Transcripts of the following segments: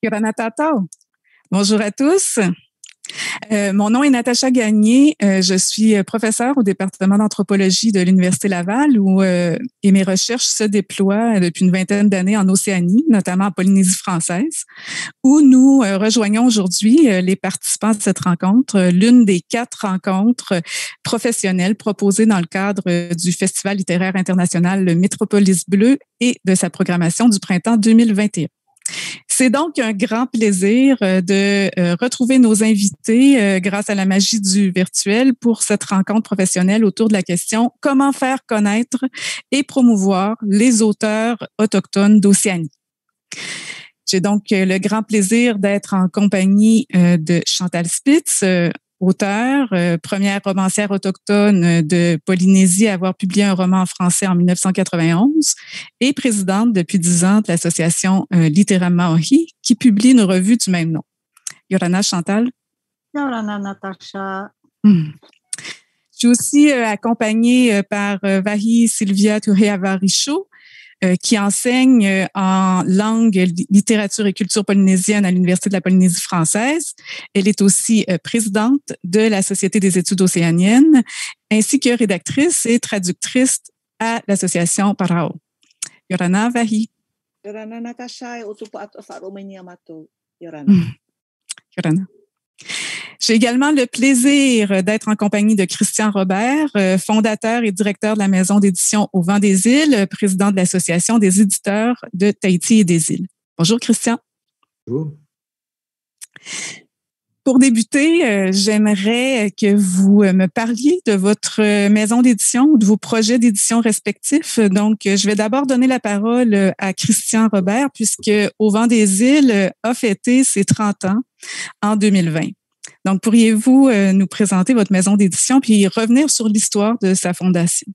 Yorana Tatao. Bonjour à tous. Mon nom est Natacha Gagné. Je suis professeure au département d'anthropologie de l'Université Laval et mes recherches se déploient depuis une vingtaine d'années en Océanie, notamment en Polynésie française, où nous rejoignons aujourd'hui les participants de cette rencontre, l'une des 4 rencontres professionnelles proposées dans le cadre du Festival littéraire international Métropolis Bleue et de sa programmation du printemps 2021. C'est donc un grand plaisir de retrouver nos invités grâce à la magie du virtuel pour cette rencontre professionnelle autour de la question « Comment faire connaître et promouvoir les auteurs autochtones d'Océanie ». J'ai donc le grand plaisir d'être en compagnie de Chantal Spitz, auteure, première romancière autochtone de Polynésie à avoir publié un roman en français en 1991 et présidente depuis 10 ans de l'association Littéra Maori qui publie une revue du même nom. Yorana, Chantal? Yorana, Natacha. Je suis aussi accompagnée par Vahi Sylvia Tuheavaricho, qui enseigne en langue, littérature et culture polynésienne à l'Université de la Polynésie française. Elle est aussi présidente de la Société des études océaniennes, ainsi que rédactrice et traductrice à l'association Parao. Yorana, Vahi. Yorana, Natasha, et Otupa Yamato. Yorana. Yorana. J'ai également le plaisir d'être en compagnie de Christian Robert, fondateur et directeur de la maison d'édition Au Vent des Îles, président de l'Association des éditeurs de Tahiti et des îles. Bonjour Christian. Bonjour. Pour débuter, j'aimerais que vous me parliez de votre maison d'édition ou de vos projets d'édition respectifs. Donc, je vais d'abord donner la parole à Christian Robert, puisque Au Vent des Îles a fêté ses 30 ans en 2020. Donc, pourriez-vous nous présenter votre maison d'édition puis revenir sur l'histoire de sa fondation?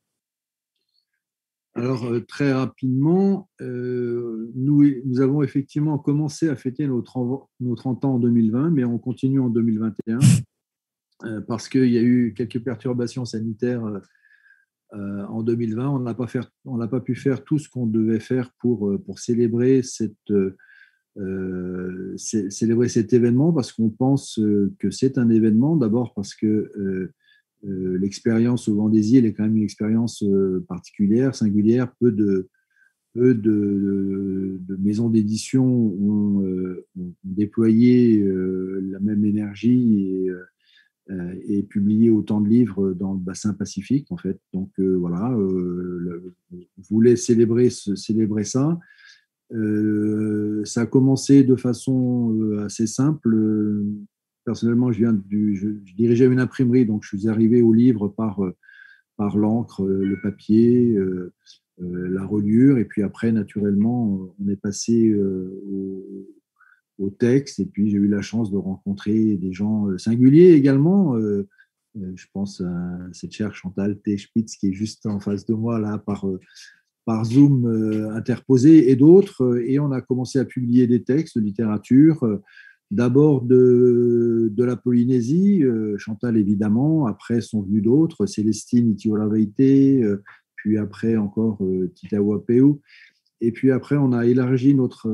Alors, très rapidement, nous avons effectivement commencé à fêter nos 30 ans en 2020, mais on continue en 2021 parce qu'il y a eu quelques perturbations sanitaires en 2020. On n'a pas pu faire tout ce qu'on devait faire pour célébrer célébrer cet événement, parce qu'on pense que c'est un événement, d'abord parce que l'expérience au Vent des Îles est quand même une expérience particulière, singulière. Peu de maisons d'édition ont déployé la même énergie et publié autant de livres dans le bassin pacifique, en fait. Donc voilà, on voulait célébrer ça. Ça a commencé de façon assez simple. Personnellement, je dirigeais une imprimerie, donc je suis arrivé au livre par l'encre, le papier, la reliure, et puis après, naturellement, on est passé au texte, et puis j'ai eu la chance de rencontrer des gens singuliers également. Je pense à cette chère Chantal T. Spitz qui est juste en face de moi, là, par Zoom interposé, et d'autres, et on a commencé à publier des textes de littérature, d'abord de la Polynésie, Chantal évidemment, après sont venus d'autres, Célestine Itiolaveite, puis après encore Titawapeu, et puis après on a élargi notre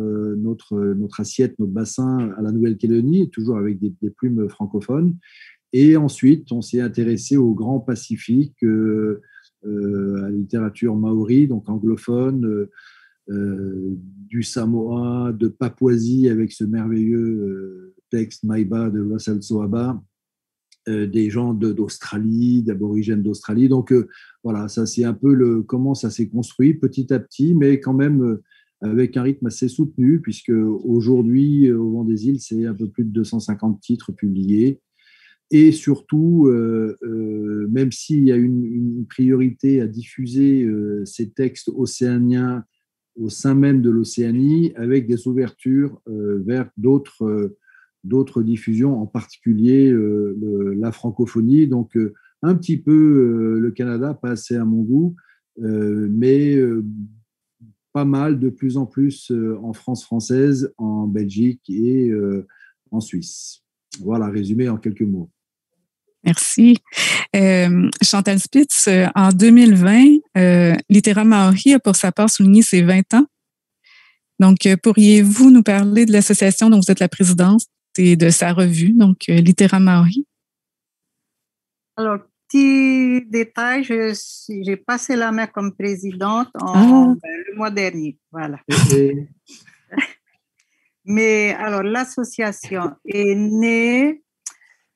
assiette, notre bassin à la Nouvelle-Calédonie, toujours avec des plumes francophones, et ensuite on s'est intéressé au Grand Pacifique, à la littérature maori, donc anglophone, du Samoa, de Papouasie, avec ce merveilleux texte Maiba de Russell Soaba, des gens d'Australie, d'aborigènes d'Australie. Donc voilà, ça c'est un peu comment ça s'est construit petit à petit, mais quand même avec un rythme assez soutenu, puisque aujourd'hui, au Vent des Îles, c'est un peu plus de 250 titres publiés. Et surtout, même s'il y a une priorité à diffuser ces textes océaniens au sein même de l'Océanie, avec des ouvertures vers d'autres diffusions, en particulier la francophonie. Donc, un petit peu le Canada, pas assez à mon goût, mais pas mal, de plus en plus en France française, en Belgique et en Suisse. Voilà, résumé en quelques mots. Merci. Chantal Spitz, en 2020, Littéra Maori a pour sa part souligné ses 20 ans. Donc, pourriez-vous nous parler de l'association dont vous êtes la présidente et de sa revue, donc Littéra Maori? Alors, petit détail, j'ai passé la main comme présidente le mois dernier. Voilà. Mais alors, l'association est née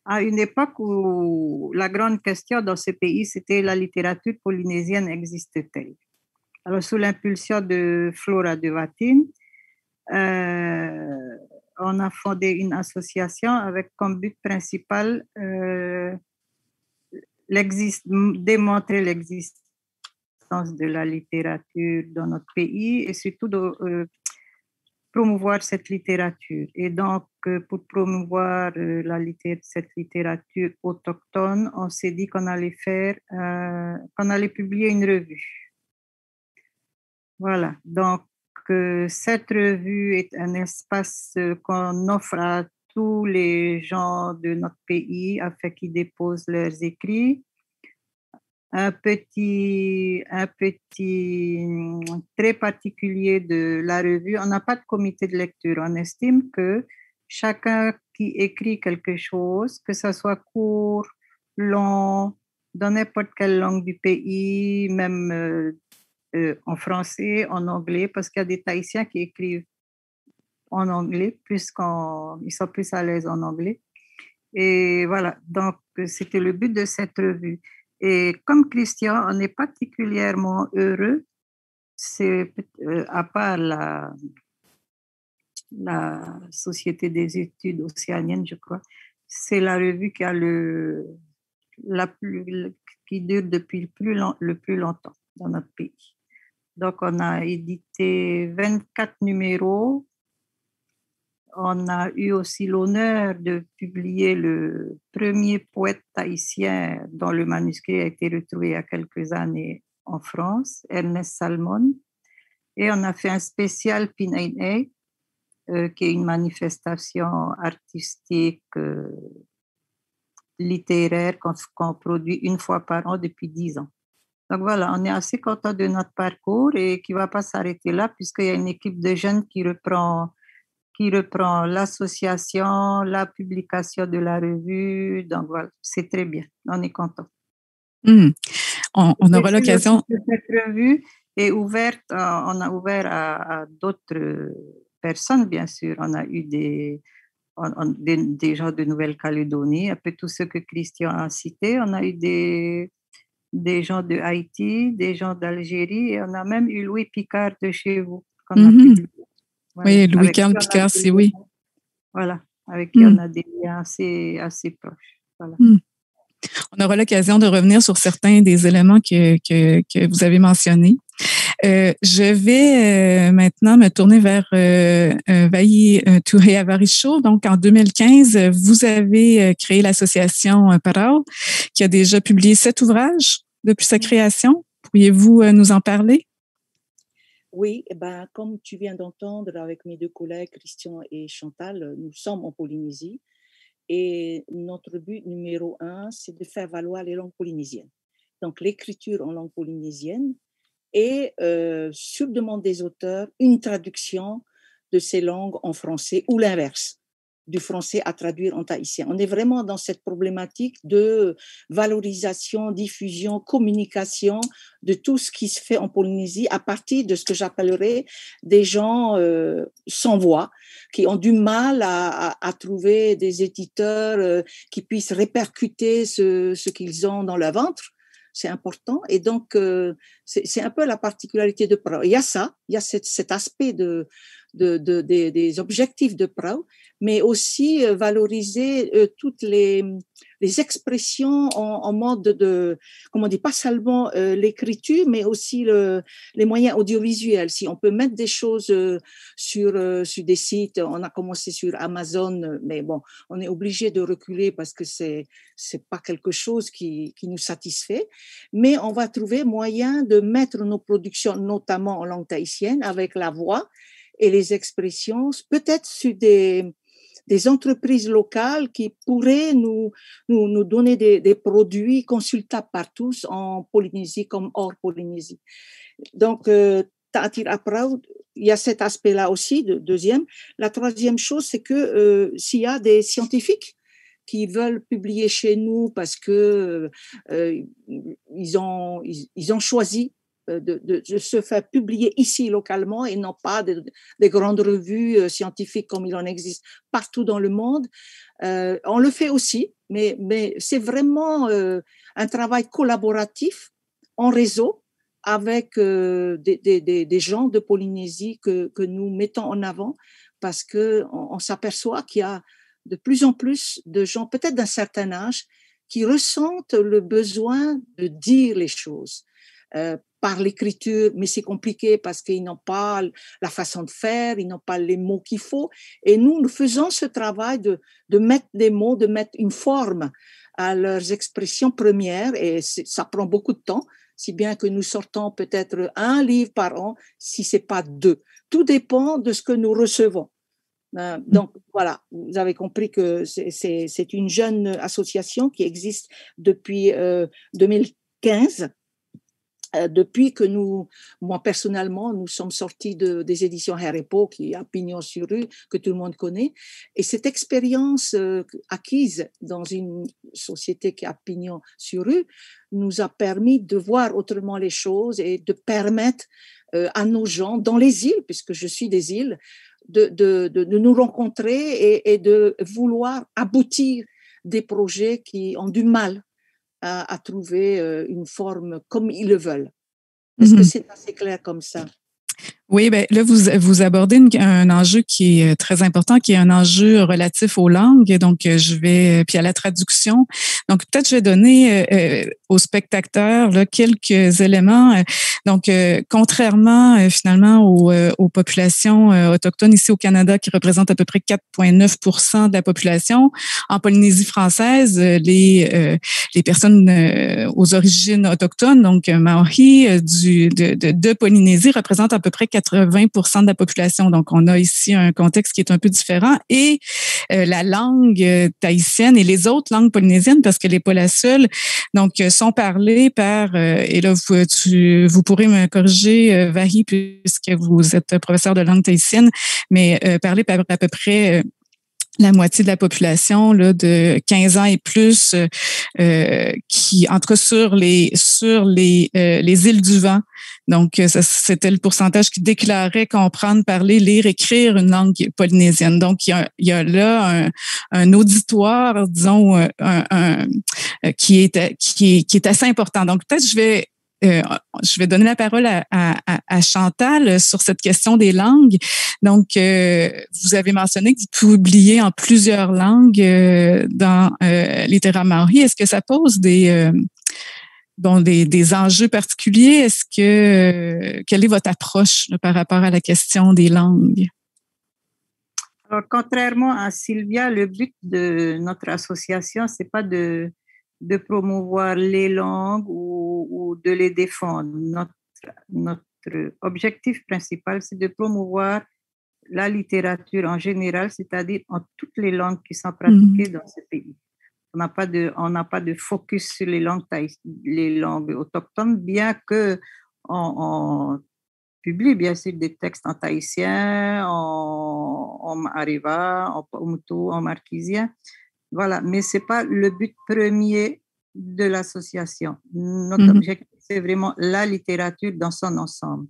à une époque où la grande question dans ce pays, c'était la littérature polynésienne existe-t-elle? Alors, sous l'impulsion de Flora de Watine, on a fondé une association avec comme but principal démontrer l'existence de la littérature dans notre pays et surtout de promouvoir cette littérature. Et donc, pour promouvoir cette littérature autochtone, on s'est dit qu'on allait publier une revue. Voilà, donc cette revue est un espace qu'on offre à tous les gens de notre pays afin qu'ils déposent leurs écrits. Un petit trait particulier de la revue, on n'a pas de comité de lecture. On estime que chacun qui écrit quelque chose, que ce soit court, long, dans n'importe quelle langue du pays, même en français, en anglais, parce qu'il y a des Tahitiens qui écrivent en anglais, ils sont plus à l'aise en anglais. Et voilà, donc c'était le but de cette revue. Et comme Christian, on est particulièrement heureux, c'est à part la Société des études océaniennes, je crois, c'est la revue qui a qui dure depuis le plus longtemps dans notre pays. Donc, on a édité 24 numéros. On a eu aussi l'honneur de publier le premier poète tahitien dont le manuscrit a été retrouvé il y a quelques années en France, Ernest Salmon. Et on a fait un spécial Pinainei, qui est une manifestation artistique littéraire qu'on produit une fois par an depuis 10 ans. Donc voilà, on est assez content de notre parcours et qui ne va pas s'arrêter là puisqu'il y a une équipe de jeunes qui reprend l'association, la publication de la revue. Donc voilà, c'est très bien, on est content. On aura l'occasion. Cette revue est ouverte, on a ouvert à d'autres personnes, bien sûr. On a eu des gens de Nouvelle-Calédonie, un peu tous ceux que Christian a cités. On a eu des gens de Haïti, des gens d'Algérie, et on a même eu Louis Picard de chez vous qu'on a publié. Voilà. Oui, Louis-Carl Picard, c'est oui. Voilà, avec qui on a des liens assez proches. Voilà. On aura l'occasion de revenir sur certains des éléments que vous avez mentionnés. Je vais maintenant me tourner vers Vai Touré Avaricho. Donc, en 2015, vous avez créé l'association Parao, qui a déjà publié 7 ouvrages depuis sa création. Pourriez-vous nous en parler? Oui, comme tu viens d'entendre avec mes 2 collègues, Christian et Chantal, nous sommes en Polynésie et notre but numéro 1, c'est de faire valoir les langues polynésiennes. Donc, l'écriture en langue polynésienne et, sur demande des auteurs, une traduction de ces langues en français ou l'inverse, du français à traduire en tahitien. On est vraiment dans cette problématique de valorisation, diffusion, communication de tout ce qui se fait en Polynésie à partir de ce que j'appellerais des gens sans voix, qui ont du mal à trouver des éditeurs qui puissent répercuter ce qu'ils ont dans leur ventre. C'est important. Et donc, c'est un peu la particularité de Parao. Il y a ça, il y a cet aspect des objectifs de Parao, mais aussi valoriser toutes les expressions en mode de, comment on dit, pas seulement l'écriture, mais aussi les moyens audiovisuels. Si on peut mettre des choses sur des sites, on a commencé sur Amazon, mais bon, on est obligé de reculer parce que c'est pas quelque chose qui nous satisfait, mais on va trouver moyen de mettre nos productions, notamment en langue tahitienne, avec la voix et les expressions, peut-être sur des entreprises locales qui pourraient nous donner des produits consultables par tous en Polynésie comme hors Polynésie. Donc, Ta'atir Aprau, il y a cet aspect-là aussi, deuxième. La troisième chose, c'est que s'il y a des scientifiques qui veulent publier chez nous parce que ils ont choisi de se faire publier ici localement et non pas des grandes revues scientifiques comme il en existe partout dans le monde. On le fait aussi, mais c'est vraiment un travail collaboratif en réseau avec des gens de Polynésie que nous mettons en avant parce qu'on s'aperçoit qu'il y a de plus en plus de gens, peut-être d'un certain âge, qui ressentent le besoin de dire les choses par l'écriture, mais c'est compliqué parce qu'ils n'ont pas la façon de faire, ils n'ont pas les mots qu'il faut. Et nous faisons ce travail de mettre des mots, de mettre une forme à leurs expressions premières, et ça prend beaucoup de temps, si bien que nous sortons peut-être un livre par an, si ce n'est pas deux. Tout dépend de ce que nous recevons. Donc voilà, vous avez compris que c'est une jeune association qui existe depuis 2015. Depuis que moi personnellement, nous sommes sortis des éditions Harrepo, qui est à Pignon sur Rue, que tout le monde connaît. Et cette expérience acquise dans une société qui est à Pignon sur Rue nous a permis de voir autrement les choses et de permettre à nos gens dans les îles, puisque je suis des îles, de nous rencontrer et de vouloir aboutir des projets qui ont du mal à trouver une forme comme ils le veulent. Est-ce que c'est assez clair comme ça? Oui, ben là, vous abordez un enjeu qui est très important, qui est un enjeu relatif aux langues. Donc, puis à la traduction. Donc, peut-être je vais donner aux spectateurs là, quelques éléments. Donc, contrairement finalement aux populations autochtones ici au Canada, qui représentent à peu près 4,9% de la population, en Polynésie française, les personnes aux origines autochtones, donc Maori de Polynésie, représentent à peu près 80% de la population. Donc, on a ici un contexte qui est un peu différent. Et la langue tahitienne et les autres langues polynésiennes, parce qu'elle n'est pas la seule, donc sont parlées par, et là, vous pourrez me corriger, Vahi, puisque vous êtes professeur de langue tahitienne, mais parlées par à peu près la moitié de la population là, de 15 ans et plus qui entre sur les îles du Vent. Donc, c'était le pourcentage qui déclarait comprendre, parler, lire, écrire une langue polynésienne. Donc, il y a là un auditoire, disons, qui est assez important. Donc, peut-être je vais donner la parole à Chantal sur cette question des langues. Donc, vous avez mentionné que vous publiez en plusieurs langues dans Littéra Maori. Est-ce que ça pose des enjeux particuliers? Quelle est votre approche là, par rapport à la question des langues? Alors, contrairement à Sylvia, le but de notre association, c'est pas de promouvoir les langues ou de les défendre. Notre objectif principal, c'est de promouvoir la littérature en général, c'est-à-dire en toutes les langues qui sont pratiquées dans ce pays. On n'a pas de focus sur les langues autochtones, bien que on publie bien sûr des textes en tahitien, en ariva, en paumotu, en marquisien. Voilà, mais ce n'est pas le but premier de l'association. Notre objectif, c'est vraiment la littérature dans son ensemble.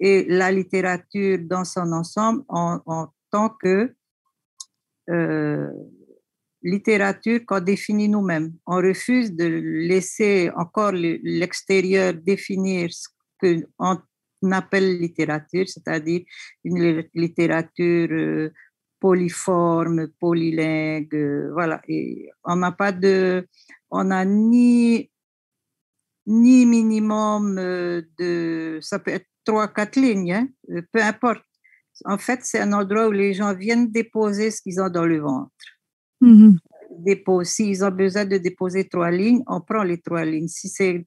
Et la littérature dans son ensemble en tant que littérature qu'on définit nous-mêmes. On refuse de laisser encore l'extérieur définir ce qu'on appelle littérature, c'est-à-dire une littérature polyforme, polylingue, voilà. Et on n'a ni minimum ça peut être 3-4 lignes, hein, peu importe. En fait, c'est un endroit où les gens viennent déposer ce qu'ils ont dans le ventre. S'ils ont besoin de déposer 3 lignes, on prend les 3 lignes. Si c'est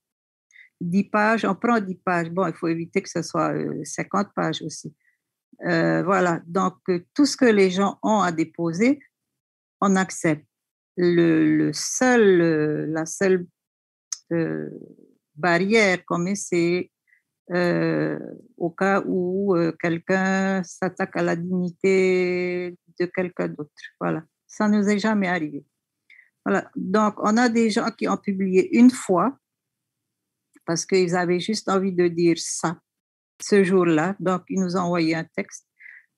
10 pages, on prend 10 pages. Bon, il faut éviter que ce soit 50 pages aussi. Voilà, donc tout ce que les gens ont à déposer, on accepte. La seule barrière qu'on met, c'est au cas où quelqu'un s'attaque à la dignité de quelqu'un d'autre. Voilà, ça ne nous est jamais arrivé. Voilà. Donc, on a des gens qui ont publié une fois parce qu'ils avaient juste envie de dire ça ce jour-là. Donc, ils nous ont envoyé un texte.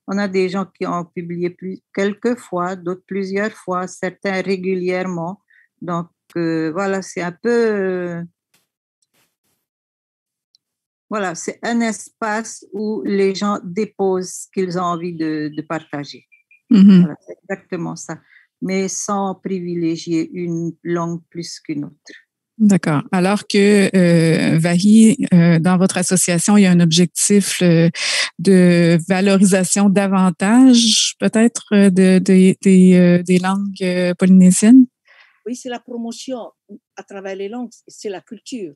On a des gens qui ont publié quelques fois, d'autres plusieurs fois, certains régulièrement. Donc, voilà, c'est un peu... voilà, c'est un espace où les gens déposent ce qu'ils ont envie de partager. Voilà, c'est exactement ça. Mais sans privilégier une langue plus qu'une autre. D'accord. Alors que Vahi, dans votre association, il y a un objectif de valorisation davantage, peut-être, des langues polynésiennes? Oui, c'est la promotion à travers les langues, c'est la culture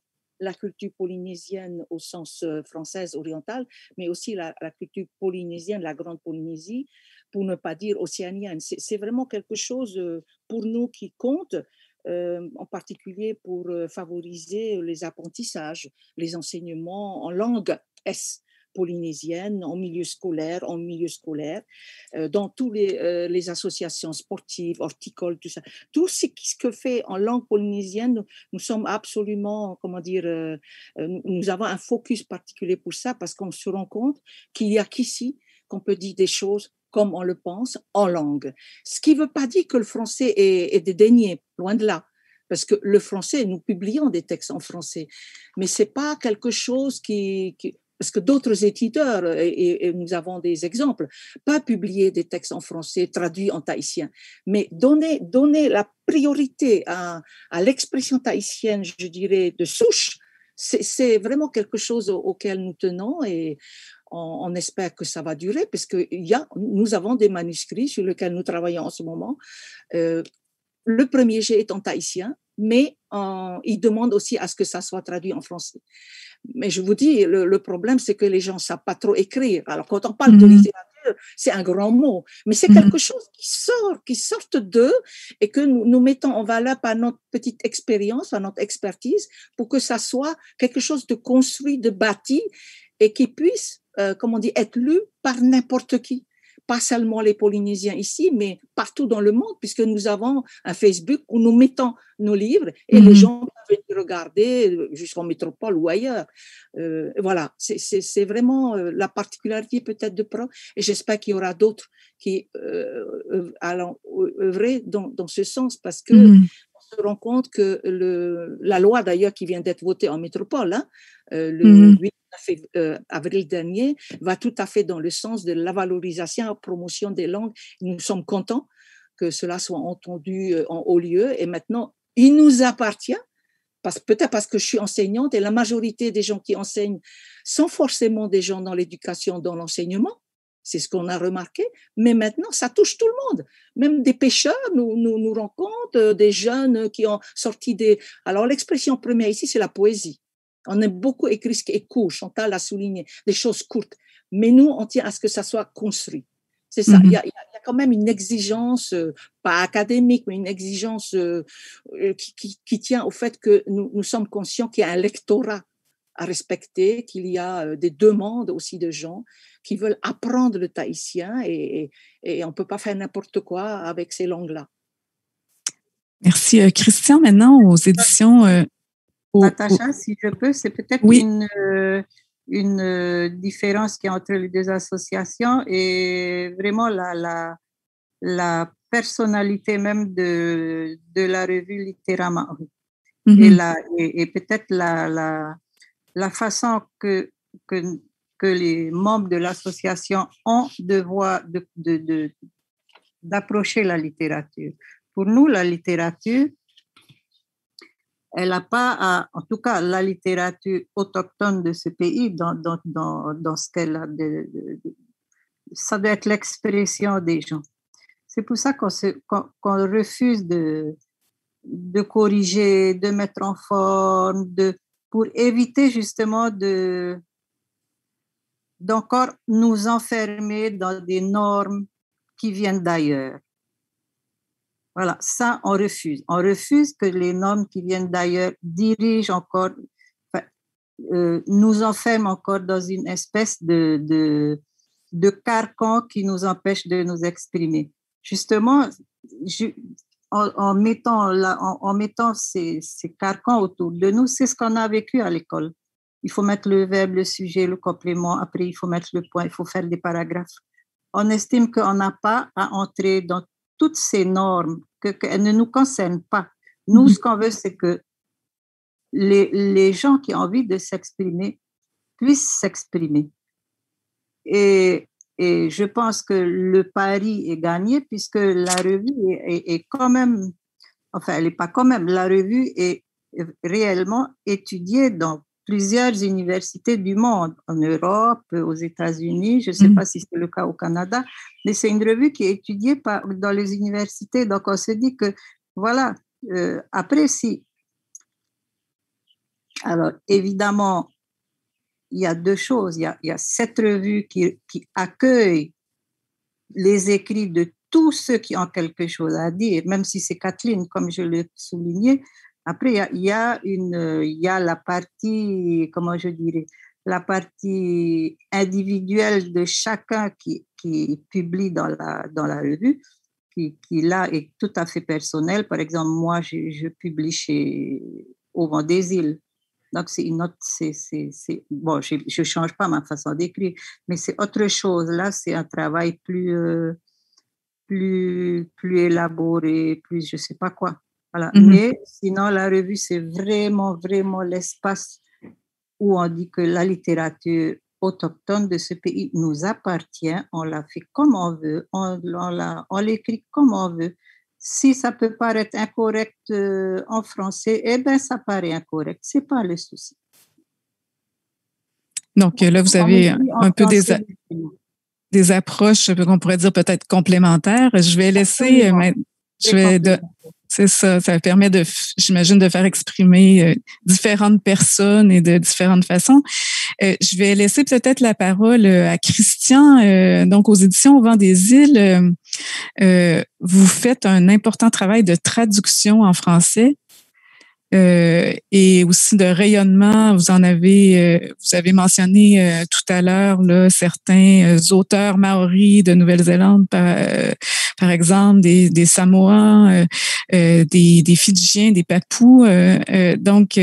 polynésienne au sens française orientale, mais aussi la culture polynésienne, la Grande Polynésie, pour ne pas dire océanienne. C'est vraiment quelque chose pour nous qui compte, en particulier pour favoriser les apprentissages, les enseignements en langue S polynésienne, en milieu scolaire, dans tous les associations sportives, horticoles, tout ça. Tout ce que fait en langue polynésienne, nous sommes absolument, nous avons un focus particulier pour ça parce qu'on se rend compte qu'il n'y a qu'ici qu'on peut dire des choses comme on le pense en langue. Ce qui ne veut pas dire que le français est dédaigné, loin de là. Parce que le français, nous publions des textes en français, mais ce n'est pas quelque chose parce que d'autres éditeurs, et nous avons des exemples, pas publier des textes en français traduits en tahitien, mais donner la priorité à l'expression tahitienne, je dirais, de souche, c'est vraiment quelque chose auquel nous tenons et on espère que ça va durer parce que nous avons des manuscrits sur lesquels nous travaillons en ce moment. Le premier jet est en tahitien, mais il demande aussi à ce que ça soit traduit en français. Mais je vous dis, le problème, c'est que les gens ne savent pas trop écrire. Alors, quand on parle de littérature, c'est un grand mot, mais c'est quelque chose qui sort d'eux et que nous mettons en valeur par notre petite expérience, par notre expertise, pour que ça soit quelque chose de construit, de bâti et qui puisse, être lu par n'importe qui. Pas seulement les Polynésiens ici, mais partout dans le monde, puisque nous avons un Facebook où nous mettons nos livres et les gens peuvent les regarder jusqu'en métropole ou ailleurs. Voilà, c'est vraiment la particularité peut-être de Pro, et j'espère qu'il y aura d'autres qui allons œuvrer dans ce sens, parce que on se rend compte que la loi d'ailleurs qui vient d'être votée en métropole, le 8 avril dernier, va tout à fait dans le sens de la valorisation et la promotion des langues. Nous sommes contents que cela soit entendu en haut lieu, et maintenant, il nous appartient, peut-être parce que je suis enseignante et la majorité des gens qui enseignent sont forcément des gens dans l'éducation, dans l'enseignement. C'est ce qu'on a remarqué, mais maintenant, ça touche tout le monde. Même des pêcheurs nous rencontrent, des jeunes qui ont sorti des... Alors, l'expression première ici, c'est la poésie. On aime beaucoup écrire ce qui est court, Chantal l'a souligné, des choses courtes. Mais nous, on tient à ce que ça soit construit. C'est ça. Il y a quand même une exigence, pas académique, mais une exigence qui tient au fait que nous sommes conscients qu'il y a un lectorat à respecter, qu'il y a des demandes aussi de gens qui veulent apprendre le tahitien et on ne peut pas faire n'importe quoi avec ces langues-là. Merci. Christian, maintenant, aux éditions... Natacha, si je peux, c'est peut-être une différence qu'il y a entre les deux associations et vraiment la personnalité même de la revue Littéralement. Et peut-être la façon que les membres de l'association ont d'approcher la littérature. Pour nous, la littérature, elle n'a pas, en tout cas, la littérature autochtone de ce pays, dans ce qu'elle a, ça doit être l'expression des gens. C'est pour ça qu'on refuse de corriger, de mettre en forme, pour éviter justement d'encore nous enfermer dans des normes qui viennent d'ailleurs. Voilà, ça, on refuse. On refuse que les normes qui viennent d'ailleurs dirigent encore, nous enferme encore dans une espèce de carcan qui nous empêche de nous exprimer. Justement, en mettant ces carcans autour de nous, c'est ce qu'on a vécu à l'école. Il faut mettre le verbe, le sujet, le complément. Après, il faut mettre le point, il faut faire des paragraphes. On estime qu'on n'a pas à entrer dans toutes ces normes, qu'elles ne nous concernent pas. Nous, ce qu'on veut, c'est que les gens qui ont envie de s'exprimer puissent s'exprimer. Et je pense que le pari est gagné puisque la revue est quand même, enfin, elle n'est pas quand même, la revue est réellement étudiée dans plusieurs universités du monde, en Europe, aux États-Unis, je ne sais pas si c'est le cas au Canada, mais c'est une revue qui est étudiée dans les universités. Donc, on se dit que, voilà, après, si. Alors, évidemment, il y a deux choses. Il y a cette revue qui accueille les écrits de tous ceux qui ont quelque chose à dire, même si c'est Kathleen, comme je l'ai souligné. Après, il y a la partie, comment je dirais, la partie individuelle de chacun qui publie dans la revue, qui là est tout à fait personnel. Par exemple, moi, je publie au Vent des Îles. Donc, c'est une autre, bon, je change pas ma façon d'écrire, mais c'est autre chose. Là, c'est un travail plus élaboré, plus je sais pas quoi. Voilà. Mais sinon, la revue, c'est vraiment, vraiment l'espace où on dit que la littérature autochtone de ce pays nous appartient. On la fait comme on veut, on l'écrit comme on veut. Si ça peut paraître incorrect en français, eh bien, ça paraît incorrect. Ce n'est pas le souci. Donc là, vous avez un peu des approches qu'on pourrait dire peut-être complémentaires. Je vais laisser... C'est ça, ça permet j'imagine, de faire exprimer différentes personnes et de différentes façons. Je vais laisser peut-être la parole à Christian. Donc, aux éditions Au Vent des Îles, vous faites un important travail de traduction en français et aussi de rayonnement. Vous avez mentionné tout à l'heure là, certains auteurs maoris de Nouvelle-Zélande, par exemple, des Samoans, des Fidjiens, des Papous. Donc,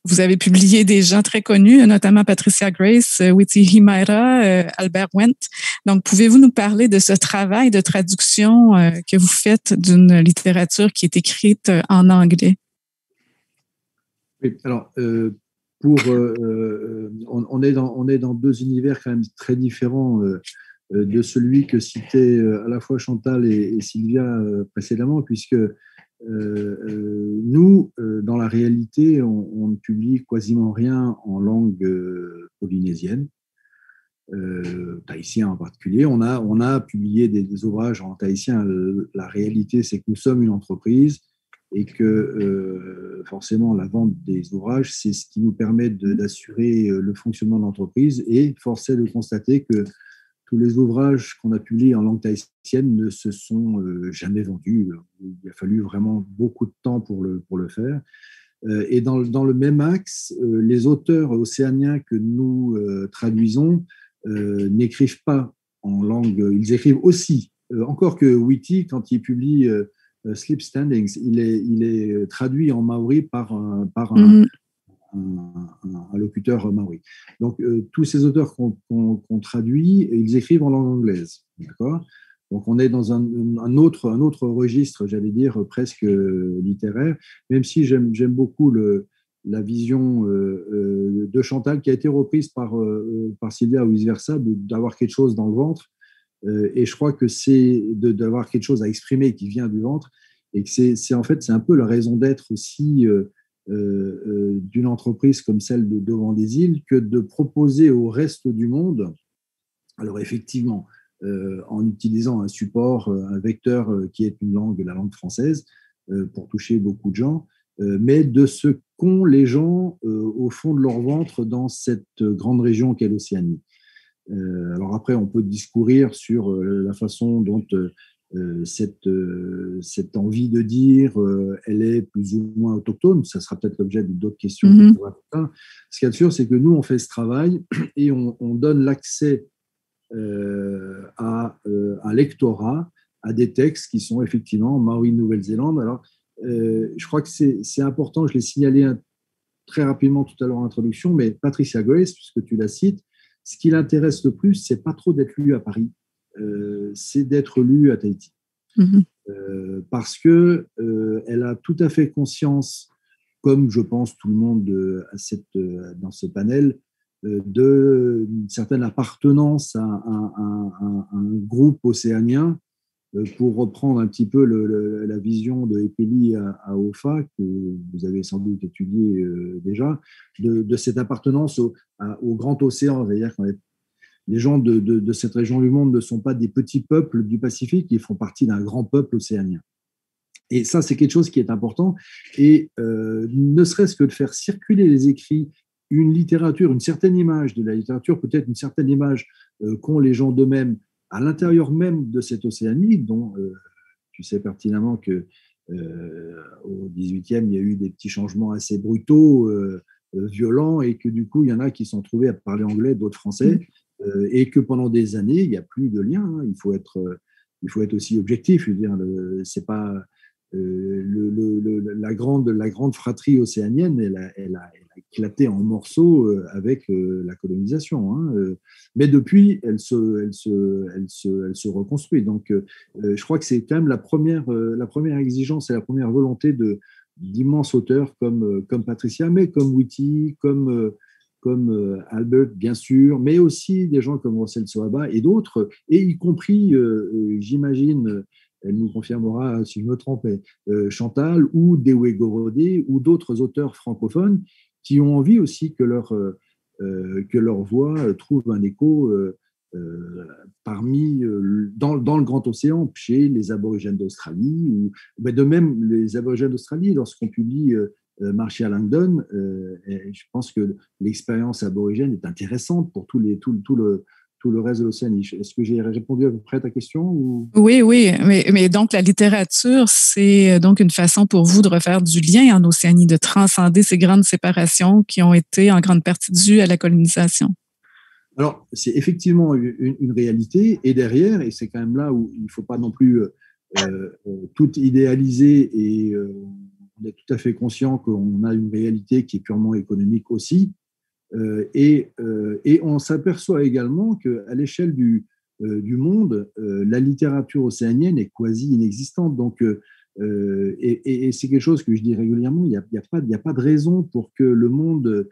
vous avez publié des gens très connus, notamment Patricia Grace, Witi Himaira, Albert Wendt. Donc, pouvez-vous nous parler de ce travail de traduction que vous faites d'une littérature qui est écrite en anglais? Oui, alors, on est dans deux univers quand même très différents de celui que citaient à la fois Chantal et Sylvia précédemment, puisque nous, dans la réalité, on ne publie quasiment rien en langue polynésienne, tahitien en particulier. On a publié des ouvrages en tahitien. La réalité, c'est que nous sommes une entreprise et que forcément, la vente des ouvrages, c'est ce qui nous permet d'assurer le fonctionnement de l'entreprise. Et force est de constater que tous les ouvrages qu'on a publiés en langue tahitienne ne se sont jamais vendus. Il a fallu vraiment beaucoup de temps pour le faire. Et dans le même axe, les auteurs océaniens que nous traduisons n'écrivent pas en langue. Ils écrivent aussi, encore que Witi, quand il publie Sleep Standings, il est traduit en maori par un locuteur maori. Donc, tous ces auteurs qu'on traduit, ils écrivent en langue anglaise. D'accord ? Donc, on est dans un autre registre, j'allais dire, presque littéraire, même si j'aime beaucoup la vision de Chantal qui a été reprise par Sylvia ou vice-versa, d'avoir quelque chose dans le ventre. Et je crois que c'est d'avoir quelque chose à exprimer qui vient du ventre et que c'est en fait, c'est un peu la raison d'être aussi d'une entreprise comme celle de Au Vent des Îles que de proposer au reste du monde, alors effectivement, en utilisant un support, un vecteur qui est la langue française, pour toucher beaucoup de gens, mais de ce qu'ont les gens au fond de leur ventre dans cette grande région qu'est l'Océanie. Alors après, on peut discourir sur la façon dont cette envie de dire elle est plus ou moins autochtone. Ça sera peut-être l'objet d'autres questions. Ce qu'il y a de sûr, c'est que nous, on fait ce travail et on donne l'accès à un lectorat à des textes qui sont effectivement Maori Nouvelle-Zélande. Alors, je crois que c'est important, je l'ai signalé très rapidement tout à l'heure en introduction, mais Patricia Grace, puisque tu la cites, ce qui l'intéresse le plus, c'est pas trop d'être lu à Paris, c'est d'être lu à Tahiti. Parce que elle a tout à fait conscience, comme je pense tout le monde dans ce panel, d'une certaine appartenance à un groupe océanien, pour reprendre un petit peu la vision de Epeli à OFA, que vous avez sans doute étudié déjà, de cette appartenance au grand océan. C'est-à-dire que les gens de cette région du monde ne sont pas des petits peuples du Pacifique, ils font partie d'un grand peuple océanien. Et ça, c'est quelque chose qui est important. Et ne serait-ce que de faire circuler les écrits, une littérature, une certaine image de la littérature, peut-être une certaine image qu'ont les gens d'eux-mêmes à l'intérieur même de cette Océanie, dont tu sais pertinemment que au 18e, il y a eu des petits changements assez brutaux, violents, et que du coup, il y en a qui sont trouvés à parler anglais, d'autres français, et que pendant des années, il n'y a plus de lien. Hein. Il faut être aussi objectif. Je veux dire, c'est pas la grande fratrie océanienne, elle a éclaté en morceaux avec la colonisation. Hein. Mais depuis, elle se reconstruit. Donc, je crois que c'est quand même la première exigence et la première volonté d'immenses auteurs comme Patricia, mais comme Whitty, comme Albert, bien sûr, mais aussi des gens comme Russell Soaba et d'autres, et y compris, j'imagine, elle nous confirmera si je me trompe, Chantal ou Dewe Gorodé ou d'autres auteurs francophones qui ont envie aussi que leur voix trouve un écho dans le grand océan, chez les aborigènes d'Australie. De même, les aborigènes d'Australie, lorsqu'on publie Marcia Langdon, je pense que l'expérience aborigène est intéressante pour tout le reste de l'Océanie. Est-ce que j'ai répondu à peu près à ta question ou... Oui, mais donc la littérature, c'est donc une façon pour vous de refaire du lien en Océanie, de transcender ces grandes séparations qui ont été en grande partie dues à la colonisation. Alors, c'est effectivement une réalité, et derrière, et c'est quand même là où il ne faut pas non plus tout idéaliser, et on est tout à fait conscient qu'on a une réalité qui est purement économique aussi. Et on s'aperçoit également qu'à l'échelle du monde, la littérature océanienne est quasi inexistante. Donc, et c'est quelque chose que je dis régulièrement, il n'y a pas de raison pour que le monde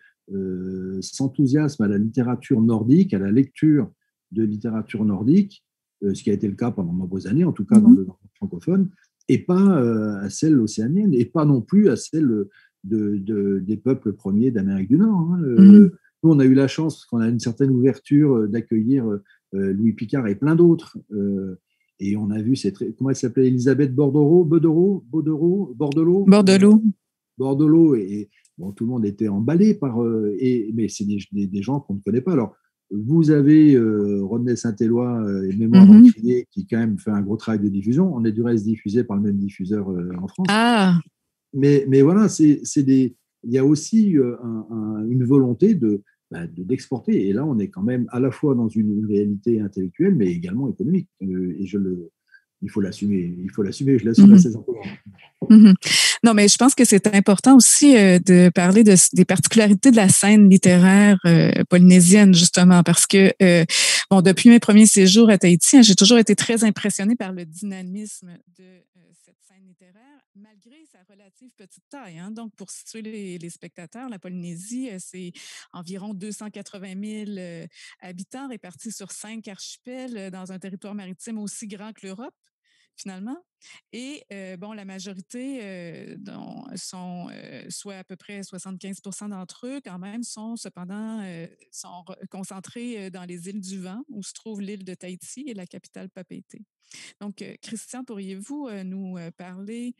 s'enthousiasme à la littérature nordique, à la lecture de littérature nordique, ce qui a été le cas pendant de nombreuses années, en tout cas dans le francophone, et pas à celle océanienne, et pas non plus à celle des peuples premiers d'Amérique du Nord. Hein. Nous, on a eu la chance, parce qu'on a une certaine ouverture, d'accueillir Louis Picard et plein d'autres. Et on a vu comment elle s'appelait, Elisabeth Bordelot, et bon, tout le monde était emballé mais c'est des gens qu'on ne connaît pas. Alors, vous avez Rodney Saint-Éloi et Mémoire d'Encrier, qui quand même fait un gros travail de diffusion. On est du reste diffusé par le même diffuseur en France. Ah. Mais voilà, il y a aussi une volonté d'exporter. Et là, on est quand même à la fois dans une réalité intellectuelle, mais également économique. Et il faut l'assumer. Je l'assume assez simplement. Non, mais je pense que c'est important aussi de parler des particularités de la scène littéraire polynésienne, justement, parce que depuis mes premiers séjours à Tahiti, j'ai toujours été très impressionnée par le dynamisme de cette scène littéraire, malgré sa relative petite taille. Hein. Donc, pour situer les spectateurs, la Polynésie, c'est environ 280 000 habitants répartis sur 5 archipels dans un territoire maritime aussi grand que l'Europe, finalement. Et la majorité sont soit à peu près 75% d'entre eux, quand même, sont cependant concentrés dans les îles du Vent, où se trouve l'île de Tahiti et la capitale Papeete. Donc, Christian, pourriez-vous nous parler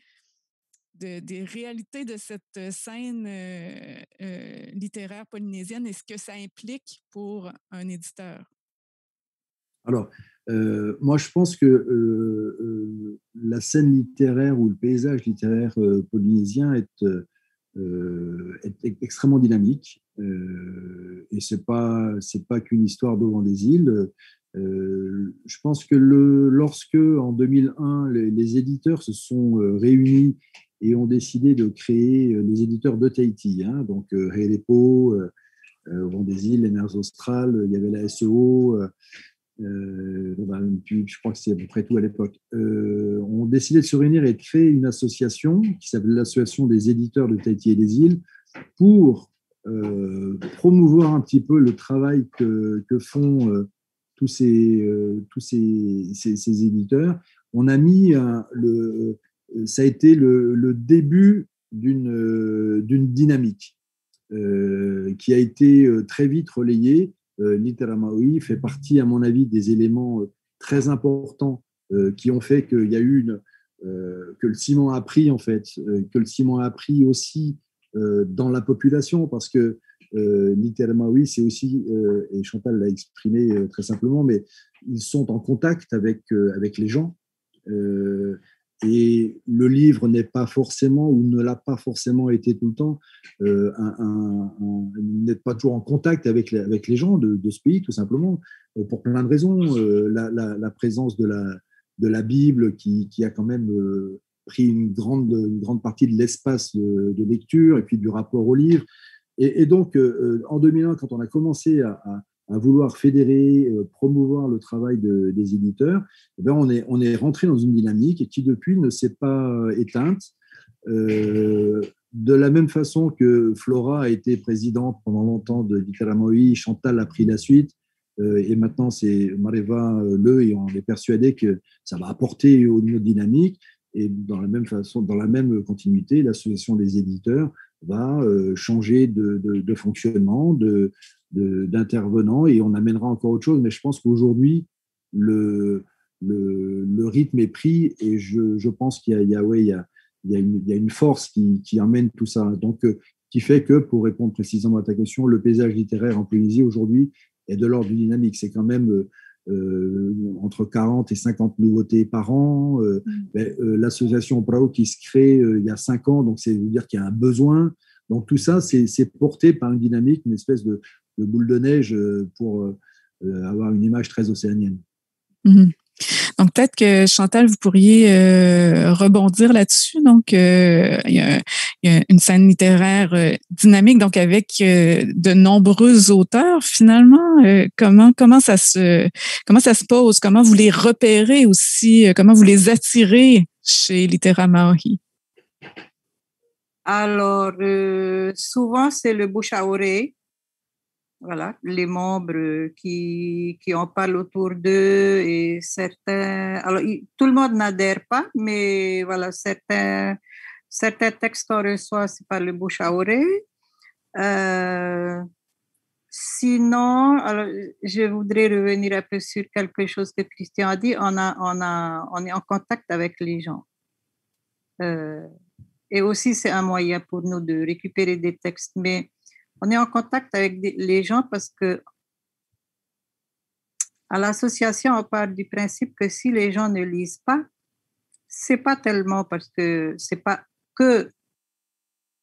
des réalités de cette scène littéraire polynésienne et ce que ça implique pour un éditeur? Alors, moi, je pense que la scène littéraire ou le paysage littéraire polynésien est extrêmement dynamique. Et c'est pas qu'une histoire d'eau dans des îles. Je pense que lorsque, en 2001, les éditeurs se sont réunis et ont décidé de créer les éditeurs de Tahiti, hein, donc Rerepo, au vent des îles, les mers australes, il y avait la SEO, puis je crois que c'est à peu près tout à l'époque, ont décidé de se réunir et de créer une association qui s'appelle l'Association des éditeurs de Tahiti et des îles pour promouvoir un petit peu le travail que font tous ces éditeurs. On a mis ça a été le début d'une dynamique qui a été très vite relayée. Litera Maui fait partie, à mon avis, des éléments très importants qui ont fait qu'il y a eu que le ciment a pris, en fait, que le ciment a pris aussi dans la population, parce que Litera Maui, c'est aussi, et Chantal l'a exprimé très simplement, mais ils sont en contact avec les gens. Et le livre n'est pas forcément, ou ne l'a pas forcément été tout le temps, n'est pas toujours en contact avec les gens de ce pays, tout simplement, pour plein de raisons. La présence de la Bible qui a quand même pris une grande partie de l'espace de lecture et puis du rapport au livre. Et donc, en 2001, quand on a commencé à vouloir fédérer, promouvoir le travail des éditeurs, eh bien on est rentré dans une dynamique qui, depuis, ne s'est pas éteinte. De la même façon que Flora a été présidente pendant longtemps de Litera Maui, Chantal a pris la suite, et maintenant c'est Mareva et on est persuadé que ça va apporter une autre dynamique. Et dans la même façon, dans la même continuité, l'association des éditeurs va changer de fonctionnement, d'intervenants, et on amènera encore autre chose. Mais je pense qu'aujourd'hui, le rythme est pris, et je pense qu'il y a une force qui emmène tout ça. Donc, qui fait que, pour répondre précisément à ta question, le paysage littéraire en Polynésie aujourd'hui est de l'ordre du dynamique. C'est quand même entre 40 et 50 nouveautés par an. L'association Prao qui se crée il y a 5 ans, donc c'est dire qu'il y a un besoin. Donc tout ça, c'est porté par une dynamique, une espèce de boule de neige pour avoir une image très océanienne. Mm-hmm. Donc, peut-être que, Chantal, vous pourriez rebondir là-dessus. Donc, il y a une scène littéraire dynamique, donc avec de nombreux auteurs, finalement. Comment ça se pose? Comment vous les repérez aussi? Comment vous les attirez chez Litera Maui? Alors, souvent, c'est le bouche à oreille. Voilà, les membres qui en parlent autour d'eux, et certains... Alors, tout le monde n'adhère pas, mais voilà, certains textes qu'on reçoit, c'est par le bouche à oreille. Sinon, alors, je voudrais revenir un peu sur quelque chose que Christian a dit. On est en contact avec les gens. Et aussi, c'est un moyen pour nous de récupérer des textes, mais on est en contact avec les gens parce que à l'association, on part du principe que si les gens ne lisent pas, c'est pas tellement parce que c'est pas que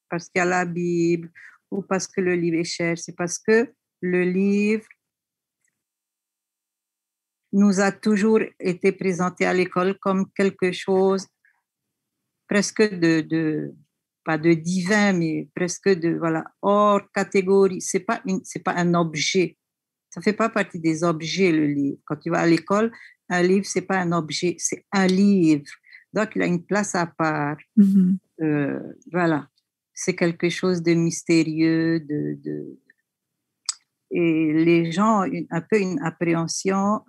parce qu'il y a la Bible ou parce que le livre est cher, c'est parce que le livre nous a toujours été présenté à l'école comme quelque chose presque pas de divin, mais presque hors catégorie. C'est pas un objet. Ça fait pas partie des objets, le livre. Quand tu vas à l'école, un livre, c'est pas un objet, c'est un livre. Donc, il a une place à part. Mm-hmm. Voilà. C'est quelque chose de mystérieux, et les gens ont un peu une appréhension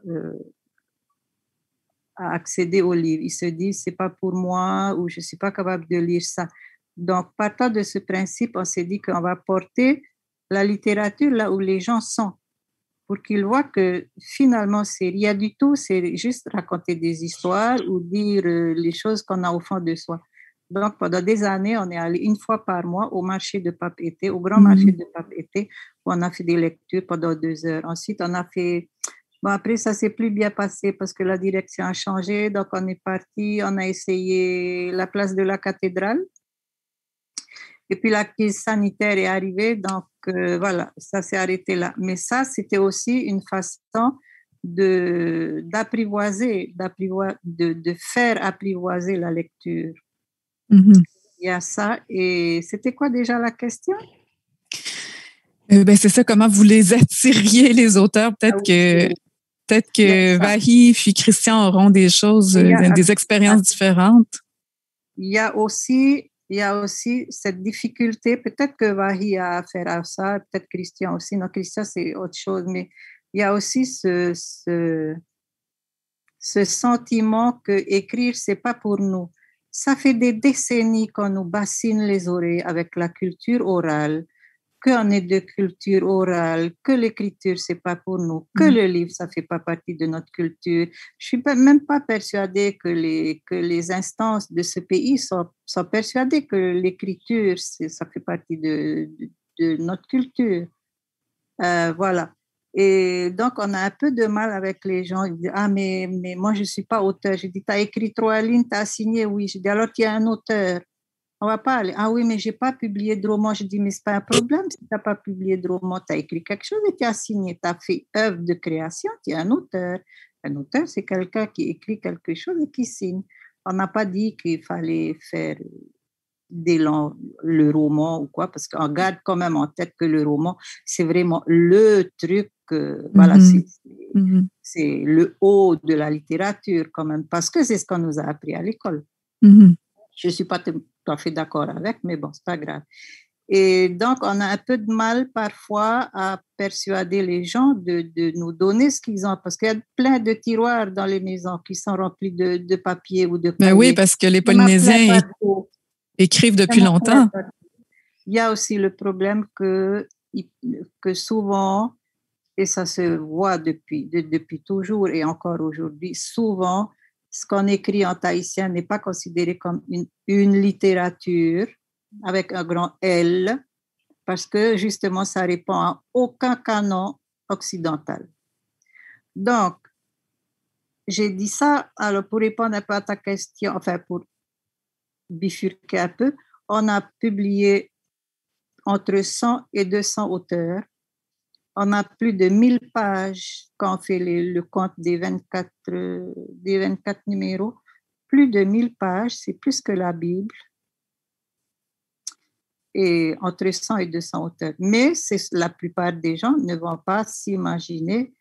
à accéder au livre. Ils se disent, c'est pas pour moi, ou je suis pas capable de lire ça. Donc, partant de ce principe, on s'est dit qu'on va porter la littérature là où les gens sont, pour qu'ils voient que finalement, c'est rien du tout, c'est juste raconter des histoires ou dire les choses qu'on a au fond de soi. Donc, pendant des années, on est allé une fois par mois au marché de Papeete, au grand marché de Papeete, où on a fait des lectures pendant 2 heures. Ensuite, on a fait Bon, après, ça s'est plus bien passé parce que la direction a changé. Donc, on est parti, on a essayé la place de la cathédrale. Et puis, la crise sanitaire est arrivée. Donc, voilà, ça s'est arrêté là. Mais ça, c'était aussi une façon d'apprivoiser, de faire apprivoiser la lecture. Mhm. Il y a ça. Et c'était quoi déjà la question? Ben, c'est ça, comment vous les attiriez, les auteurs. Peut-être que Vahi puis Christian auront des choses, des expériences différentes. Il y a aussi cette difficulté. Peut-être que Vahi a affaire à ça, peut-être Christian aussi. Non, Christian, c'est autre chose. Mais il y a aussi ce sentiment que écrire, c'est pas pour nous. Ça fait des décennies qu'on nous bassine les oreilles avec la culture orale, qu'on est de culture orale, que l'écriture, c'est pas pour nous, que le livre, ça fait pas partie de notre culture. Je suis même pas persuadée que les instances de ce pays sont persuadées que l'écriture, ça fait partie de notre culture. Voilà. Et donc, on a un peu de mal avec les gens. Ils disent, ah, mais moi, je suis pas auteur. Je dis, tu as écrit 3 lignes, tu as signé, oui. Je dis, alors, tu es un auteur. On va pas aller. Ah oui, mais j'ai pas publié de roman. Je dis, mais c'est pas un problème si tu n'as pas publié de roman. Tu as écrit quelque chose et tu as signé. Tu as fait œuvre de création. Tu es un auteur. Un auteur, c'est quelqu'un qui écrit quelque chose et qui signe. On n'a pas dit qu'il fallait faire le roman ou quoi, parce qu'on garde quand même en tête que le roman, c'est vraiment le truc, voilà, c'est le haut de la littérature quand même, parce que c'est ce qu'on nous a appris à l'école. Je ne suis pas tout à fait d'accord avec, mais bon, c'est pas grave. Et donc, on a un peu de mal parfois à persuader les gens de nous donner ce qu'ils ont, parce qu'il y a plein de tiroirs dans les maisons qui sont remplis de papier ou de cahiers. Ben oui, parce que les Polynésiens écrivent depuis longtemps. Il y a aussi le problème que souvent, et ça se voit depuis toujours et encore aujourd'hui, souvent, ce qu'on écrit en tahitien n'est pas considéré comme une littérature avec un grand L, parce que justement, ça répond à aucun canon occidental. Donc, j'ai dit ça, alors pour répondre un peu à ta question, enfin pour bifurquer un peu, on a publié entre 100 et 200 auteurs. On a plus de 1000 pages quand on fait le compte des 24 numéros. Plus de 1000 pages, c'est plus que la Bible. Et entre 100 et 200 auteurs. Mais la plupart des gens ne vont pas s'imaginer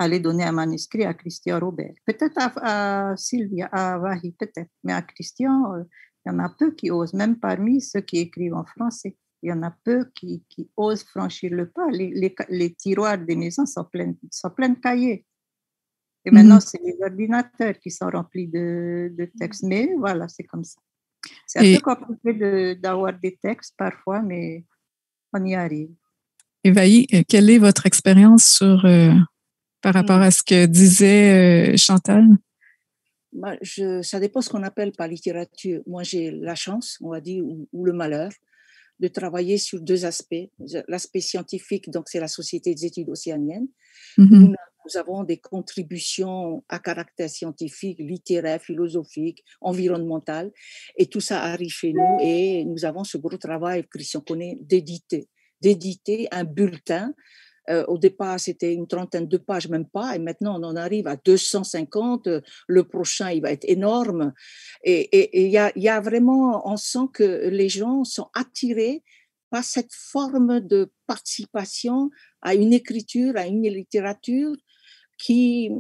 aller donner un manuscrit à Christian Robert. Peut-être à Sylvia, à Vahi, peut-être. Mais à Christian, il y en a peu qui osent, même parmi ceux qui écrivent en français. Il y en a peu qui osent franchir le pas. Les tiroirs des maisons sont pleins de cahiers. Et maintenant, c'est les ordinateurs qui sont remplis de textes. Mais voilà, c'est comme ça. C'est un peu compliqué d'avoir des textes parfois, mais on y arrive. Et Vahi, quelle est votre expérience par rapport à ce que disait Chantal? Ça dépend ce qu'on appelle par littérature. Moi, j'ai la chance, on va dire, ou le malheur, de travailler sur 2 aspects. L'aspect scientifique, donc c'est la Société des études océaniennes, où nous avons des contributions à caractère scientifique, littéraire, philosophique, environnemental, et tout ça arrive chez nous, et nous avons ce gros travail, Christian connaît, d'éditer un bulletin. Au départ, c'était une trentaine de pages, même pas, et maintenant on en arrive à 250. Le prochain, il va être énorme. Et il y a vraiment, on sent que les gens sont attirés par cette forme de participation à une écriture, à une littérature qui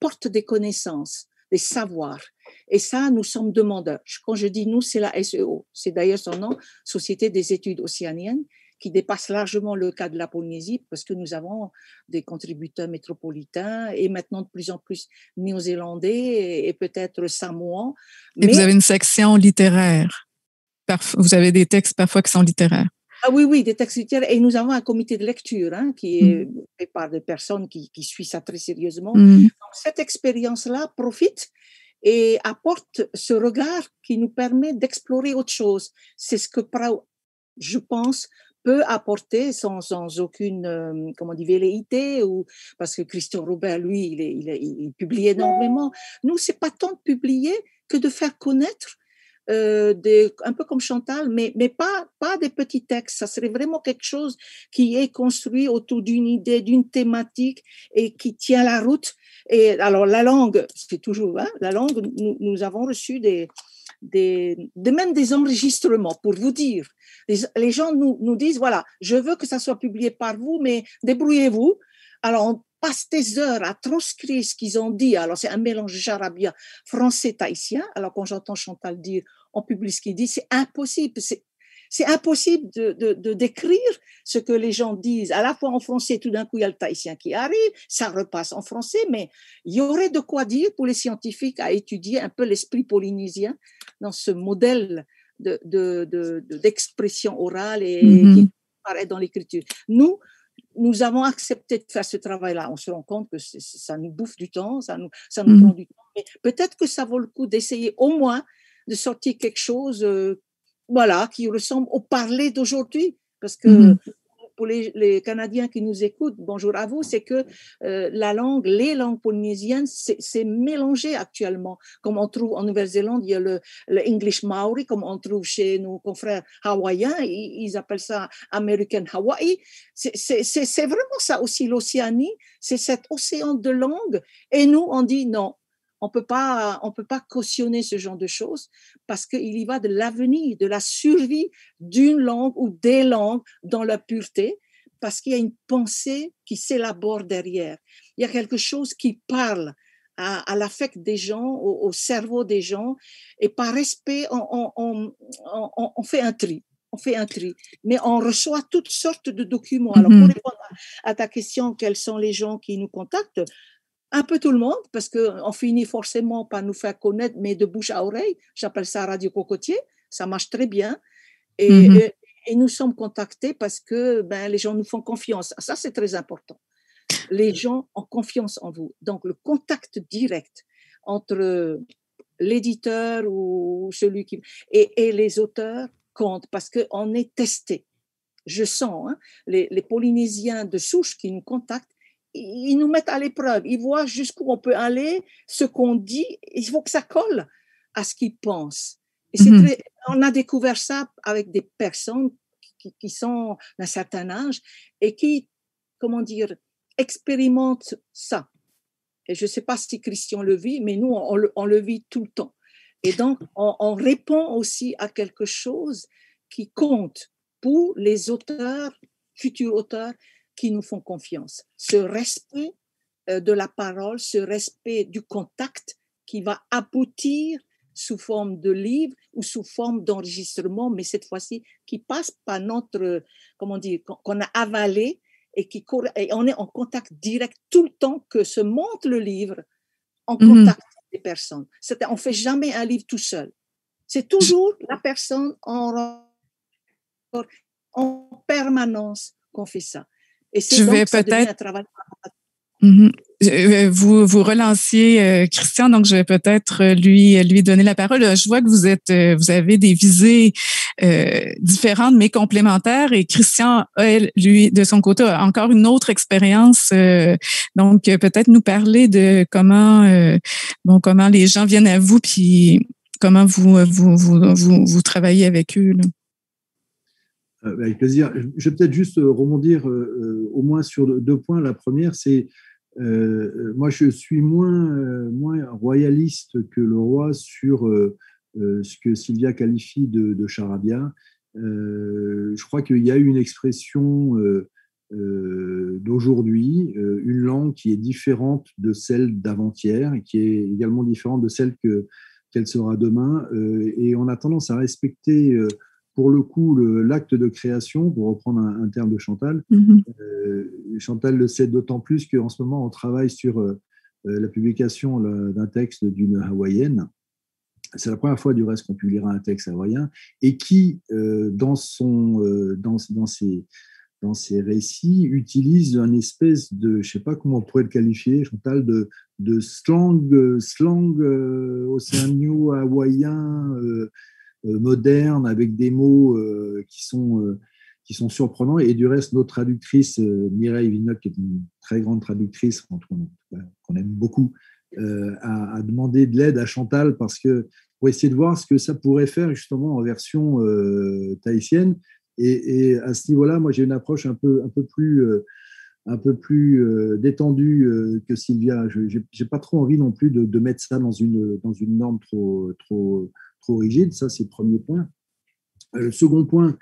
porte des connaissances, des savoirs. Et ça, nous sommes demandeurs. Quand je dis nous, c'est la SEO. C'est d'ailleurs son nom, Société des études océaniennes, qui dépasse largement le cas de la Polynésie, parce que nous avons des contributeurs métropolitains et maintenant de plus en plus néo-zélandais et peut-être samoans. Et vous avez une section littéraire. Vous avez des textes parfois qui sont littéraires. Ah oui, des textes littéraires. Et nous avons un comité de lecture qui est fait par des personnes qui suivent ça très sérieusement. Donc, cette expérience-là profite et apporte ce regard qui nous permet d'explorer autre chose. C'est ce que, je pense, peut apporter sans aucune velléité, ou parce que Christian Robert, lui, il publie énormément. Nous, c'est pas tant de publier que de faire connaître un peu comme Chantal, mais pas des petits textes. Ça serait vraiment quelque chose qui est construit autour d'une idée, d'une thématique et qui tient la route. Et alors la langue, c'est toujours la langue. Nous avons reçu même des enregistrements pour vous dire. Les gens nous disent voilà, je veux que ça soit publié par vous, mais débrouillez-vous. Alors on passe des heures à transcrire ce qu'ils ont dit. Alors, c'est un mélange charabia français-tahitien. Alors, quand j'entends Chantal dire on publie ce qu'il dit, c'est impossible. C'est impossible de décrire ce que les gens disent. À la fois en français, tout d'un coup, il y a le tahitien qui arrive, ça repasse en français, mais il y aurait de quoi dire pour les scientifiques à étudier un peu l'esprit polynésien dans ce modèle d'expression orale et qui apparaît dans l'écriture. Nous avons accepté de faire ce travail-là. On se rend compte que ça nous bouffe du temps, ça nous prend du temps. Mais peut-être que ça vaut le coup d'essayer au moins de sortir quelque chose qui ressemble au parler d'aujourd'hui. Parce que pour les Canadiens qui nous écoutent, bonjour à vous, c'est que les langues polynésiennes, c'est mélangé actuellement. Comme on trouve en Nouvelle-Zélande, il y a le English Maori, comme on trouve chez nos confrères hawaïens, ils appellent ça American Hawaii. C'est vraiment ça aussi, l'Océanie, c'est cet océan de langues. Et nous, on dit non. On peut pas cautionner ce genre de choses parce qu'il y va de l'avenir, de la survie d'une langue ou des langues dans la pureté, parce qu'il y a une pensée qui s'élabore derrière. Il y a quelque chose qui parle à l'affect des gens, au cerveau des gens, et par respect, on fait un tri. On fait un tri, mais on reçoit toutes sortes de documents. Alors, pour répondre à ta question, quels sont les gens qui nous contactent? Un peu tout le monde, parce qu'on finit forcément par nous faire connaître, mais de bouche à oreille. J'appelle ça Radio Cocotier, ça marche très bien. Et nous sommes contactés parce que les gens nous font confiance. Ça, c'est très important. Les gens ont confiance en vous. Donc, le contact direct entre l'éditeur ou celui qui... et les auteurs compte parce qu'on est testé. Je sens, les Polynésiens de souche qui nous contactent, ils nous mettent à l'épreuve, ils voient jusqu'où on peut aller, ce qu'on dit, il faut que ça colle à ce qu'ils pensent. Et on a découvert ça avec des personnes qui sont d'un certain âge et qui, expérimentent ça. Et je ne sais pas si Christian le vit, mais nous, on le vit tout le temps. Et donc, on répond aussi à quelque chose qui compte pour les auteurs, futurs auteurs, qui nous font confiance. Ce respect de la parole, ce respect du contact qui va aboutir sous forme de livre ou sous forme d'enregistrement, mais cette fois-ci qui passe par notre, qu'on a avalé et on est en contact direct tout le temps que se monte le livre en contact avec les personnes. On ne fait jamais un livre tout seul. C'est toujours la personne en permanence qu'on fait ça. Et c'est donc ça devient un travail. Vous relanciez Christian, donc je vais peut-être lui donner la parole. Je vois que vous avez des visées différentes mais complémentaires, et Christian, lui, de son côté, a encore une autre expérience. Donc peut-être nous parler de comment les gens viennent à vous, puis comment vous travaillez avec eux, là. Avec plaisir. Je vais peut-être juste rebondir au moins sur deux points. La première, c'est moi, je suis moins royaliste que le roi sur ce que Sylvia qualifie de charabia. Je crois qu'il y a une expression d'aujourd'hui, une langue qui est différente de celle d'avant-hier et qui est également différente de celle qu'elle sera demain. Et on a tendance à respecter pour le coup, l'acte de création, pour reprendre un terme de Chantal, Chantal le sait d'autant plus qu'en ce moment, on travaille sur la publication d'un texte d'une hawaïenne. C'est la première fois, du reste, qu'on publiera un texte hawaïen, et qui, dans ses récits, utilise une espèce de, je ne sais pas comment on pourrait le qualifier, Chantal, de slang océano-hawaïen, moderne, avec des mots qui sont qui sont surprenants. Et du reste, notre traductrice, Mireille Vignoc, qui est une très grande traductrice, qu'on aime beaucoup, a demandé de l'aide à Chantal pour essayer de voir ce que ça pourrait faire justement en version tahitienne. Et à ce niveau-là, moi, j'ai une approche un peu plus détendue que Sylvia. Je n'ai pas trop envie non plus de mettre ça dans une norme trop rigide. Ça, c'est le premier point. Le second point,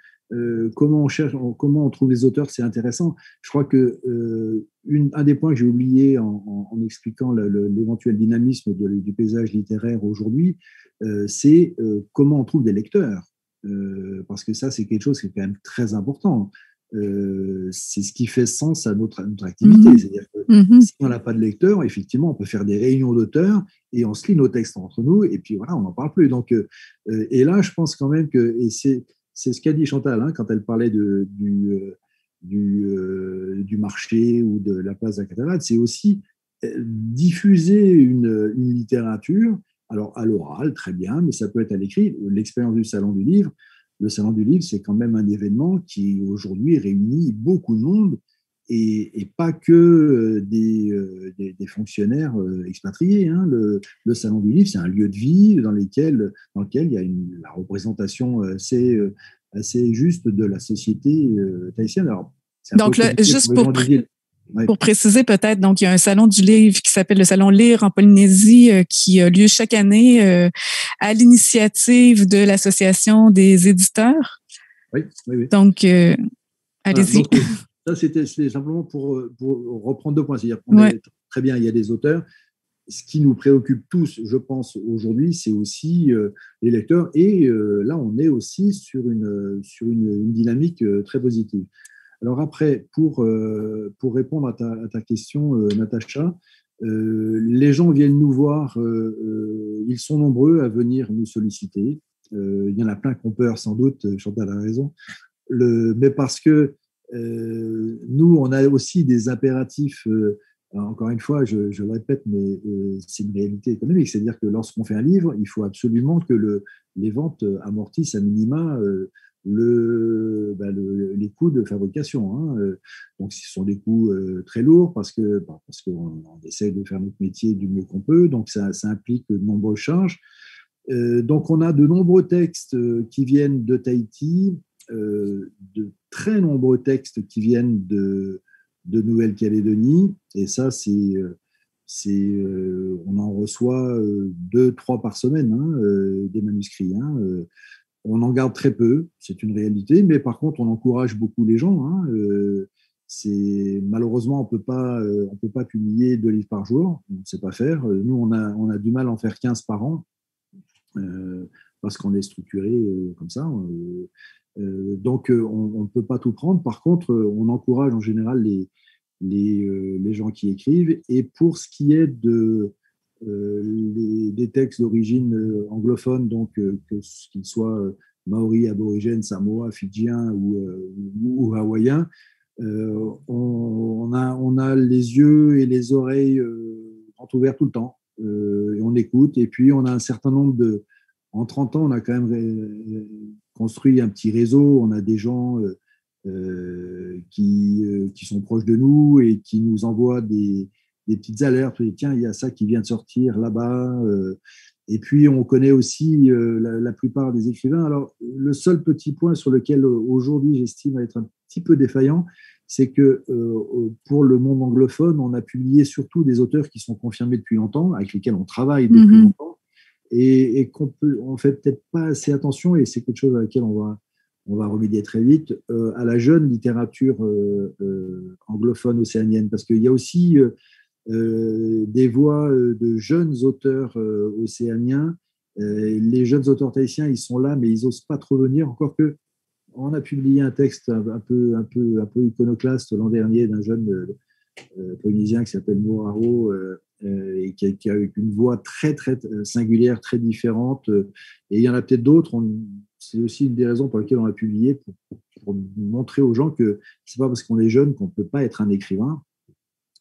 comment on trouve les auteurs, c'est intéressant. Je crois que un des points que j'ai oublié en expliquant l'éventuel dynamisme du paysage littéraire aujourd'hui, c'est comment on trouve des lecteurs. Parce que ça, c'est quelque chose qui est quand même très important. C'est ce qui fait sens à notre activité. Mmh. C'est-à-dire que si on n'a pas de lecteurs, effectivement, on peut faire des réunions d'auteurs et on se lit nos textes entre nous et puis voilà, on n'en parle plus. Donc, et là, je pense quand même que, et c'est ce qu'a dit Chantal quand elle parlait du marché ou de la place de la cathédrale, c'est aussi diffuser une littérature, alors à l'oral, très bien, mais ça peut être à l'écrit. L'expérience du Salon du Livre, le Salon du Livre, c'est quand même un événement qui aujourd'hui réunit beaucoup de monde et pas que des fonctionnaires expatriés. Le Salon du Livre, c'est un lieu de vie dans lequel il y a la représentation assez juste de la société tahitienne. Alors, donc, là, juste pour préciser peut-être, donc il y a un salon du livre qui s'appelle le Salon Lire en Polynésie qui a lieu chaque année à l'initiative de l'Association des éditeurs. Oui. Donc, allez-y. Donc, ça, c'était simplement pour reprendre 2 points. C'est-à-dire qu'on est très bien, il y a des auteurs. Ce qui nous préoccupe tous, je pense, aujourd'hui, c'est aussi les lecteurs. Et là, on est aussi sur une dynamique très positive. Alors après, pour répondre à ta question, Natacha, les gens viennent nous voir, ils sont nombreux à venir nous solliciter. Il y en a plein qui ont peur, sans doute, Chantal a raison, mais parce que nous, on a aussi des impératifs, encore une fois, je le répète, mais c'est une réalité économique, c'est-à-dire que lorsqu'on fait un livre, il faut absolument que les ventes amortissent à minima les coûts de fabrication. Donc, ce sont des coûts très lourds parce qu'on essaie de faire notre métier du mieux qu'on peut. Donc, ça implique de nombreuses charges. Donc, on a de nombreux textes qui viennent de Tahiti, de très nombreux textes qui viennent de Nouvelle-Calédonie. Et ça, on en reçoit 2-3 par semaine, des manuscrits. On en garde très peu, c'est une réalité, mais par contre, on encourage beaucoup les gens. Malheureusement, on peut pas publier 2 livres par jour, on ne sait pas faire. Nous, on a du mal à en faire 15 par an, parce qu'on est structuré comme ça. Donc, on ne peut pas tout prendre. Par contre, on encourage en général les gens qui écrivent. Et pour ce qui est des textes d'origine anglophone, donc qu'ils soient maori, aborigènes, samoa, fidjiens ou hawaïens, on a les yeux et les oreilles grands ouverts tout le temps. Et on écoute. Et puis, on a un certain nombre en 30 ans, on a quand même construit un petit réseau. On a des gens qui sont proches de nous et qui nous envoient des petites alertes. Tiens, il y a ça qui vient de sortir là-bas. Et puis, on connaît aussi la plupart des écrivains. Alors, le seul petit point sur lequel aujourd'hui j'estime être un petit peu défaillant, c'est que pour le monde anglophone, on a publié surtout des auteurs qui sont confirmés depuis longtemps, avec lesquels on travaille depuis longtemps, et on fait peut-être pas assez attention, et c'est quelque chose à laquelle on va remédier très vite, à la jeune littérature anglophone océanienne, parce qu'il y a aussi des voix de jeunes auteurs océaniens. Les jeunes auteurs tahitiens, ils sont là, mais ils n'osent pas trop venir, encore que on a publié un texte un peu iconoclaste l'an dernier d'un jeune polynésien qui s'appelle Mouraro, et qui a une voix très, très singulière, très différente. Et il y en a peut-être d'autres. C'est aussi une des raisons pour lesquelles on a publié, pour montrer aux gens que ce n'est pas parce qu'on est jeune qu'on ne peut pas être un écrivain.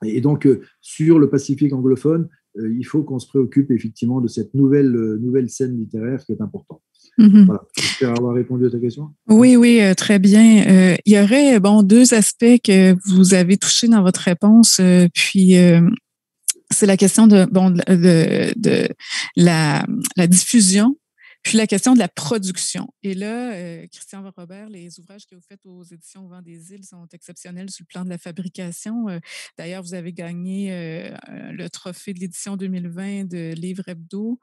Et donc, sur le Pacifique anglophone, il faut qu'on se préoccupe effectivement de cette nouvelle scène littéraire qui est importante. Voilà. J'espère avoir répondu à ta question. Oui, très bien. Il y aurait deux aspects que vous avez touchés dans votre réponse, puis c'est la question de la diffusion, puis la question de la production. Et là, Christian Robert, les ouvrages que vous faites aux éditions Au Vent des Îles sont exceptionnels sur le plan de la fabrication. D'ailleurs, vous avez gagné le trophée de l'édition 2020 de Livre Hebdo,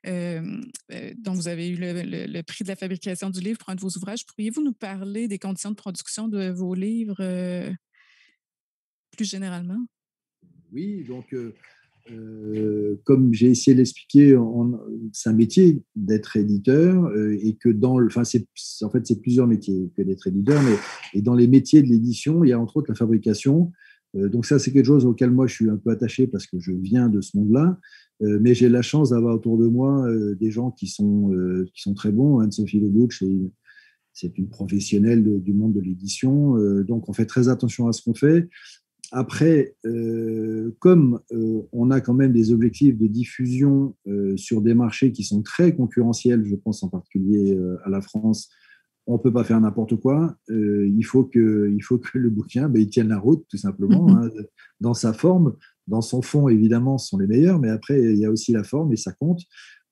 dont vous avez eu le prix de la fabrication du livre pour un de vos ouvrages. Pourriez-vous nous parler des conditions de production de vos livres plus généralement? Oui, donc comme j'ai essayé de l'expliquer, c'est un métier d'être éditeur et que c'est plusieurs métiers que d'être éditeur, et dans les métiers de l'édition, il y a entre autres la fabrication. Donc ça, c'est quelque chose auquel moi je suis un peu attaché parce que je viens de ce monde-là, mais j'ai la chance d'avoir autour de moi des gens qui sont très bons. Anne-Sophie Lebouch, c'est une professionnelle du monde de l'édition, donc on fait très attention à ce qu'on fait. Après, comme on a quand même des objectifs de diffusion sur des marchés qui sont très concurrentiels, je pense en particulier à la France, on ne peut pas faire n'importe quoi. Il faut que le bouquin il tienne la route, tout simplement, dans sa forme. Dans son fond, évidemment, ce sont les meilleurs, mais après, il y a aussi la forme et ça compte.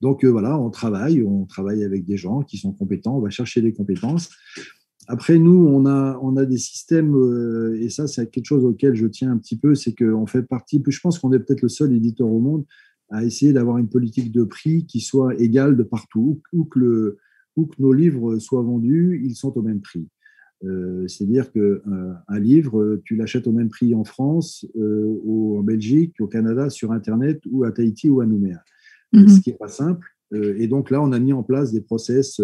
Donc voilà, on travaille avec des gens qui sont compétents, on va chercher des compétences. Après, nous, on a des systèmes, et ça, c'est quelque chose auquel je tiens un petit peu, c'est qu'on fait partie, je pense qu'on est peut-être le seul éditeur au monde à essayer d'avoir une politique de prix qui soit égale de partout, où que nos livres soient vendus, ils sont au même prix. C'est-à-dire qu'un livre, tu l'achètes au même prix en France, en Belgique, au Canada, sur Internet, ou à Tahiti ou à Nouméa. Ce qui n'est pas simple. Et donc là, on a mis en place des process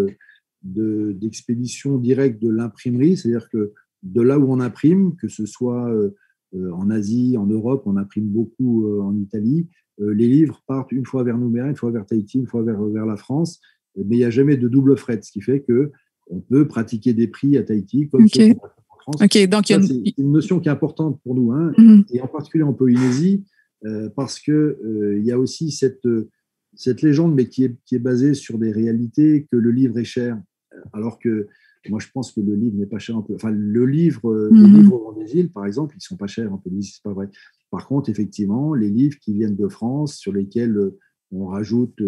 d'expédition directe de l'imprimerie, c'est-à-dire que de là où on imprime, que ce soit en Asie, en Europe, on imprime beaucoup en Italie, les livres partent une fois vers Nouméa, une fois vers Tahiti, une fois vers la France, mais il n'y a jamais de double fret, ce qui fait qu'on peut pratiquer des prix à Tahiti comme ceux qu'on pratique en France. Donc ça, c'est une notion qui est importante pour nous, et en particulier en Polynésie, parce qu'il y a aussi cette légende, mais qui est basée sur des réalités, que le livre est cher. Alors que moi, je pense que le livre n'est pas cher. Enfin, les livres au Vent des Îles, par exemple, ils ne sont pas chers en Polynésie, c'est pas vrai. Par contre, effectivement, les livres qui viennent de France, sur lesquels on rajoute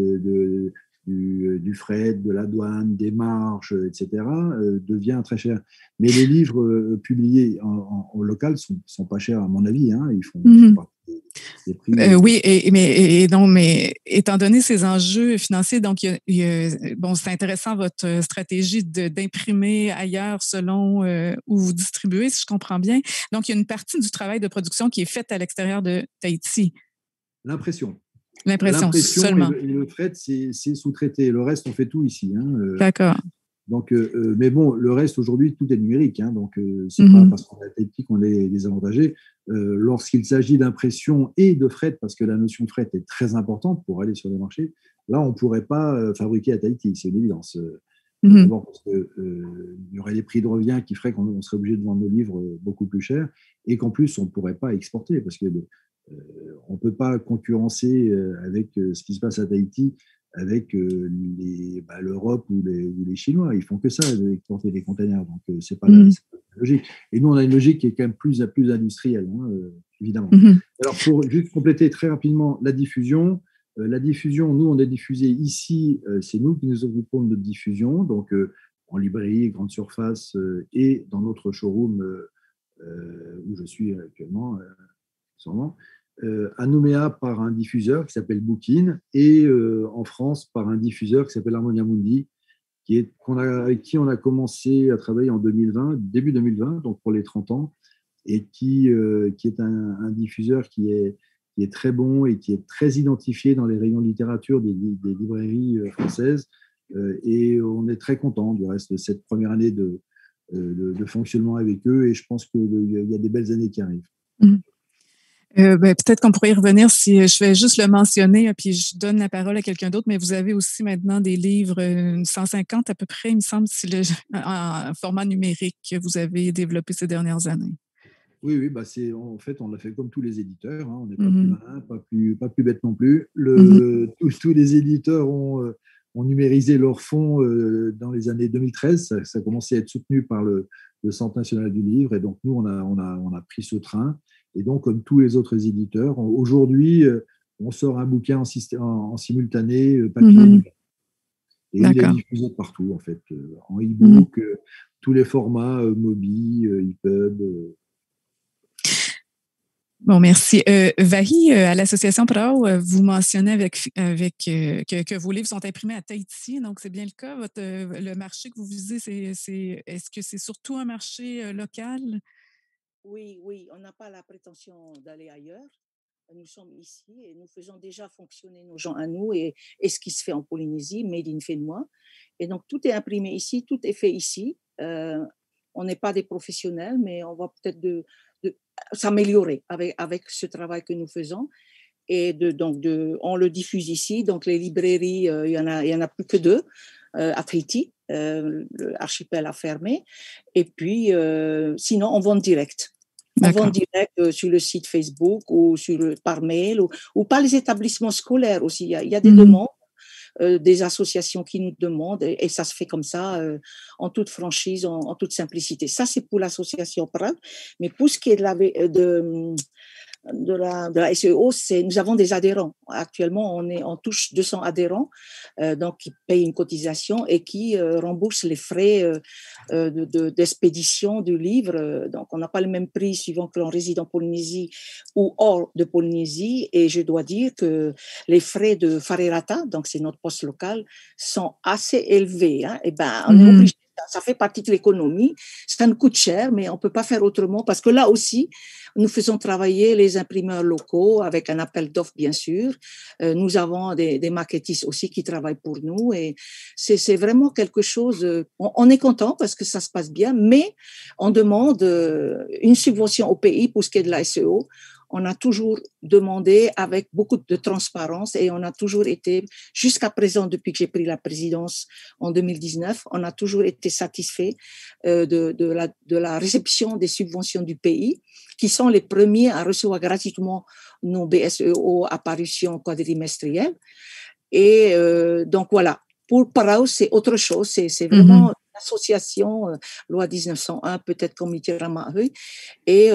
du fret, de la douane, des marges, etc., devient très cher. Mais les livres publiés en local sont pas chers, à mon avis. Ils font des prix. Oui, mais étant donné ces enjeux financiers, donc c'est intéressant votre stratégie d'imprimer ailleurs selon où vous distribuez, si je comprends bien. Donc, il y a une partie du travail de production qui est faite à l'extérieur de Tahiti. L'impression seulement. Et le fret, c'est sous-traité. Le reste, on fait tout ici. D'accord. Donc, mais bon, le reste, aujourd'hui, tout est numérique. Donc, c'est pas parce qu'on a Tahiti qu'on est désavantagé. Lorsqu'il s'agit d'impression et de fret, parce que la notion de fret est très importante pour aller sur les marchés, là, on ne pourrait pas fabriquer à Tahiti, c'est une évidence. D'abord parce qu'il y aurait des prix de revient qui feraient qu'on serait obligé de vendre nos livres beaucoup plus cher, et qu'en plus, on ne pourrait pas exporter, parce que on ne peut pas concurrencer avec ce qui se passe à Tahiti avec l'Europe ou les Chinois. Ils font que ça, exporter des containers. Donc, c'est pas la logique. Et nous, on a une logique qui est quand même plus industrielle, évidemment. Alors, pour juste compléter très rapidement la diffusion, nous, on est diffusé ici, c'est nous qui nous occupons de notre diffusion, donc en librairie, grande surface, et dans notre showroom où je suis actuellement, sûrement. À Nouméa par un diffuseur qui s'appelle Bookin, et en France par un diffuseur qui s'appelle Harmonia Mundi, avec qui on a commencé à travailler en 2020, début 2020, donc pour les 30 ans, et qui est un diffuseur qui est très bon et qui est très identifié dans les rayons de littérature des librairies françaises. Et on est très content du reste de cette première année de fonctionnement avec eux, et je pense qu'il y a des belles années qui arrivent. Peut-être qu'on pourrait y revenir si je vais juste le mentionner, puis je donne la parole à quelqu'un d'autre, mais vous avez aussi maintenant des livres, 150 à peu près, il me semble, en format numérique que vous avez développé ces dernières années. Oui, oui, bah en fait, on l'a fait comme tous les éditeurs. Hein. On n'est pas plus malin, pas plus bête non plus. Tous les éditeurs ont numérisé leurs fonds dans les années 2013. Ça a commencé à être soutenu par le Centre national du livre. Et donc, nous, on a pris ce train. Et donc, comme tous les autres éditeurs, aujourd'hui, on sort un bouquin en simultané, papier et numérique. Et il est diffusé partout, en fait, en e-book, tous les formats, Mobi, EPUB. Bon, merci. Vahi, à l'Association PRAO, vous mentionnez que vos livres sont imprimés à Tahiti, donc c'est bien le cas. Le marché que vous visez, est-ce que c'est surtout un marché local? Oui, oui, on n'a pas la prétention d'aller ailleurs. Nous sommes ici et nous faisons déjà fonctionner nos gens à nous et ce qui se fait en Polynésie, made in Fénois. Et donc, tout est imprimé ici, tout est fait ici. On n'est pas des professionnels, mais on va peut-être s'améliorer avec ce travail que nous faisons. Et on le diffuse ici. Donc, les librairies, il y en a plus que 2 à Tahiti. L'archipel a fermé. Et puis, sinon, on vend direct. On vend direct sur le site Facebook ou par mail ou par les établissements scolaires aussi. Il y a des demandes, des associations qui nous demandent et ça se fait comme ça, en toute franchise, en toute simplicité. Ça, c'est pour l'association PRAO. Mais pour ce qui est de la SEO, nous avons des adhérents. Actuellement, on touche 200 adhérents, donc qui payent une cotisation et qui remboursent les frais d'expédition du livre. Donc, on n'a pas le même prix suivant que l'on réside en Polynésie ou hors de Polynésie. Et je dois dire que les frais de Farerata, donc c'est notre poste local, sont assez élevés. Hein. Et ben, on est obligé. Ça fait partie de l'économie. Ça nous coûte cher, mais on ne peut pas faire autrement parce que là aussi, nous faisons travailler les imprimeurs locaux avec un appel d'offres, bien sûr. Nous avons des maquettistes aussi qui travaillent pour nous et c'est vraiment quelque chose. On est content parce que ça se passe bien, mais on demande une subvention au pays pour ce qui est de la SEO. On a toujours demandé avec beaucoup de transparence et on a toujours été, jusqu'à présent, depuis que j'ai pris la présidence en 2019, on a toujours été satisfait de la réception des subventions du pays, qui sont les premiers à recevoir gratuitement nos BSEO à parution quadrimestrielle. Et donc voilà, pour PRAO, c'est autre chose, c'est vraiment l'association, loi 1901, peut-être comme Itiramahui, et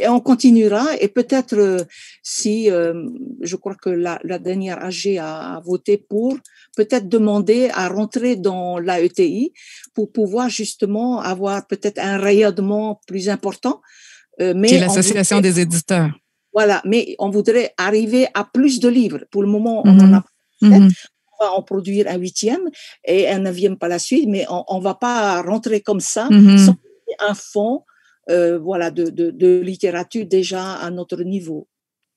on continuera, et peut-être si, je crois que la dernière AG a voté pour, peut-être demander à rentrer dans l'AETI pour pouvoir justement avoir peut-être un rayonnement plus important. Qui est l'association des éditeurs. Voilà, mais on voudrait arriver à plus de livres. Pour le moment, on en a fait. On va en produire un 8e et un 9e par la suite, mais on ne va pas rentrer comme ça sans un fonds voilà, de littérature déjà à notre niveau.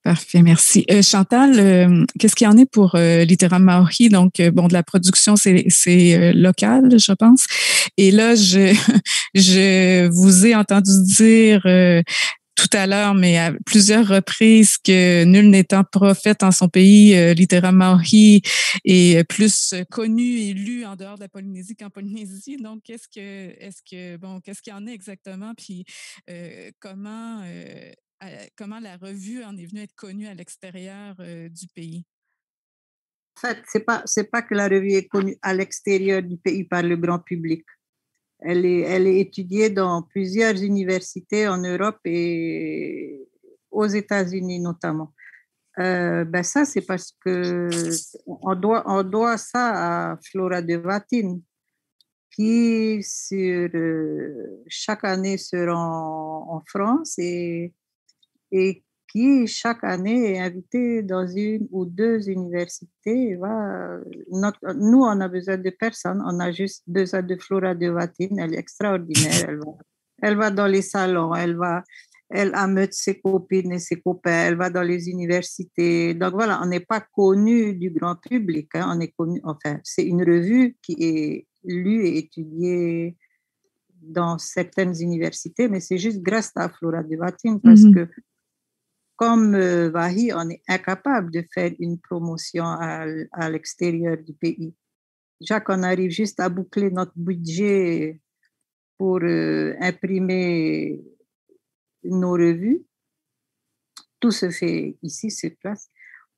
Parfait, merci. Chantal, qu'est-ce qu'il y en est pour Littéra Maori? Donc, bon, de la production, c'est local, je pense. Et là, je vous ai entendu dire tout à l'heure, mais à plusieurs reprises, que nul n'étant prophète en son pays, Littéra Maori est plus connu et lu en dehors de la Polynésie qu'en Polynésie. Donc, qu'est-ce qu'il y en a exactement? Puis, comment la revue en est venue être connue à l'extérieur du pays? En fait, c'est pas que la revue est connue à l'extérieur du pays par le grand public. Elle est étudiée dans plusieurs universités en Europe et aux États-Unis notamment. Ça, c'est parce que on doit ça à Flora de Vatine, qui chaque année se rend en France et qui chaque année est invité dans 1 ou 2 universités. Nous, on a besoin de personne, on a juste besoin de Flora de Vatine, elle est extraordinaire, elle va dans les salons, elle ameute ses copines et ses copains, elle va dans les universités. Donc voilà, on n'est pas connu du grand public, hein, on est connu, enfin, c'est une revue qui est lue et étudiée dans certaines universités, mais c'est juste grâce à Flora de Vatine parce que comme Vahi, on est incapable de faire une promotion à l'extérieur du pays. Déjà qu'on arrive juste à boucler notre budget pour imprimer nos revues. Tout se fait ici sur place.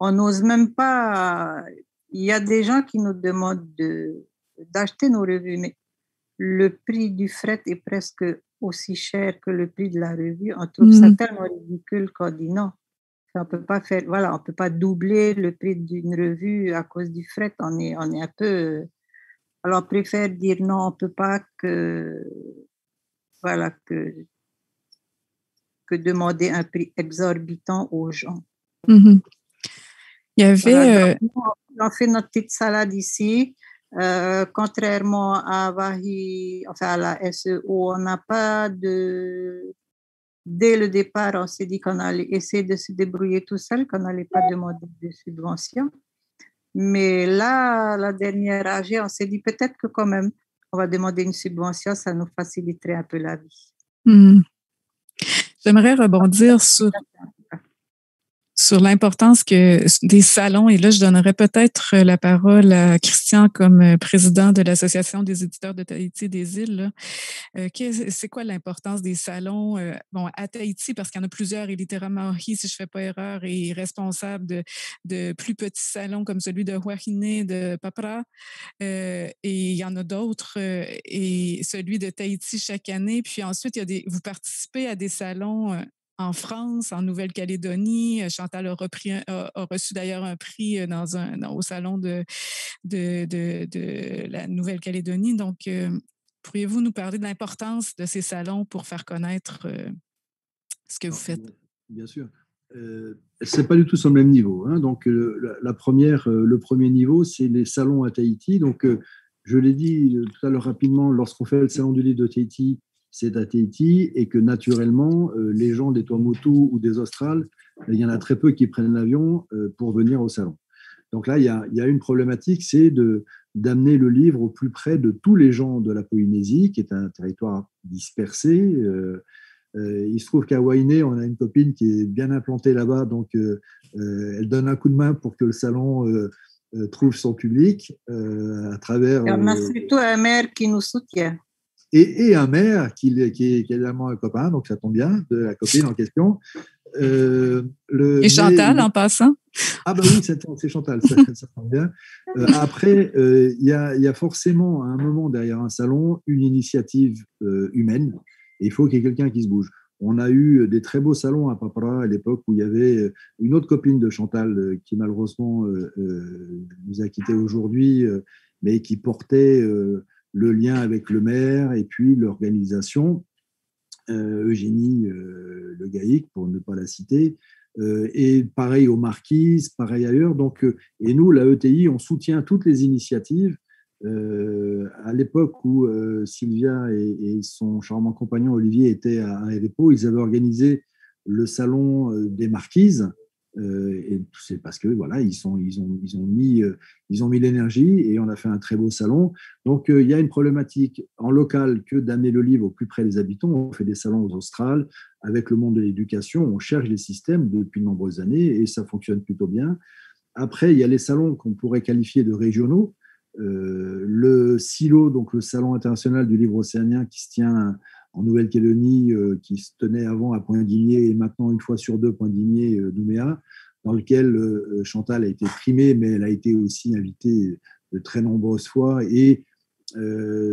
On n'ose même pas. Il y a des gens qui nous demandent d'acheter nos revues, mais le prix du fret est presque aussi cher que le prix de la revue. On trouve ça tellement ridicule qu'on dit non. On peut pas faire, voilà, on peut pas doubler le prix d'une revue à cause du fret. On est un peu. Alors, on préfère dire non, on peut pas que demander un prix exorbitant aux gens. Il y avait. Voilà, donc, on fait notre petite salade ici. Contrairement à Vahi, enfin à la SEO, on n'a pas de. Dès le départ, on s'est dit qu'on allait essayer de se débrouiller tout seul, qu'on n'allait pas demander de subvention. Mais là, la dernière AG, on s'est dit peut-être que quand même, on va demander une subvention, ça nous faciliterait un peu la vie. J'aimerais rebondir sur l'importance des salons. Et là, je donnerais peut-être la parole à Christian comme président de l'Association des éditeurs de Tahiti et des îles. C'est quoi l'importance des salons à Tahiti, parce qu'il y en a plusieurs, et littéralement, si je ne fais pas erreur, est responsable de plus petits salons comme celui de Huahine, de Papara, et il y en a d'autres, et celui de Tahiti chaque année. Puis ensuite, vous participez à des salons en France, en Nouvelle-Calédonie. Chantal a reçu d'ailleurs un prix au salon de la Nouvelle-Calédonie. Donc, pourriez-vous nous parler de l'importance de ces salons pour faire connaître ce que vous faites? Bien sûr. Ce n'est pas du tout sur le même niveau. Hein. Donc, le premier niveau, c'est les salons à Tahiti. Donc, je l'ai dit tout à l'heure rapidement, lorsqu'on fait le salon du livre de Tahiti, c'est à Tahiti, et que naturellement, les gens des Tuamotu ou des Australes, il y en a très peu qui prennent l'avion pour venir au salon. Donc là, il y a une problématique, c'est d'amener le livre au plus près de tous les gens de la Polynésie, qui est un territoire dispersé. Il se trouve qu'à Wainé, on a une copine qui est bien implantée là-bas, donc elle donne un coup de main pour que le salon trouve son public à travers. On a surtout un maire qui nous soutient. Et un maire qui est également un copain, donc ça tombe bien, de la copine en question. Et Chantal, en passant. Ah bah oui, c'est Chantal, ça tombe bien. Après, il y a forcément à un moment derrière un salon une initiative humaine, et il faut qu'il y ait quelqu'un qui se bouge. On a eu des très beaux salons à Papara à l'époque où il y avait une autre copine de Chantal qui malheureusement nous a quittés aujourd'hui, mais qui portait le lien avec le maire et puis l'organisation, Eugénie Le Gaïc, pour ne pas la citer, et pareil aux Marquises, pareil ailleurs. Donc, et nous, la ETI, on soutient toutes les initiatives. À l'époque où Sylvia et son charmant compagnon Olivier étaient à Aérepo, ils avaient organisé le salon des Marquises. Et c'est parce que voilà, ils ont mis l'énergie, et on a fait un très beau salon. Donc il y a une problématique en local que d'amener le livre au plus près des habitants. On fait des salons aux Australes avec le monde de l'éducation, on cherche les systèmes depuis de nombreuses années et ça fonctionne plutôt bien. Après, il y a les salons qu'on pourrait qualifier de régionaux. Le SILO, donc le Salon international du livre océanien, qui se tient en Nouvelle-Calédonie, qui se tenait avant à Pointe-Digné et maintenant une fois sur deux Pointe-Digné, Nouméa, dans lequel Chantal a été primée, mais elle a été aussi invitée de très nombreuses fois. Et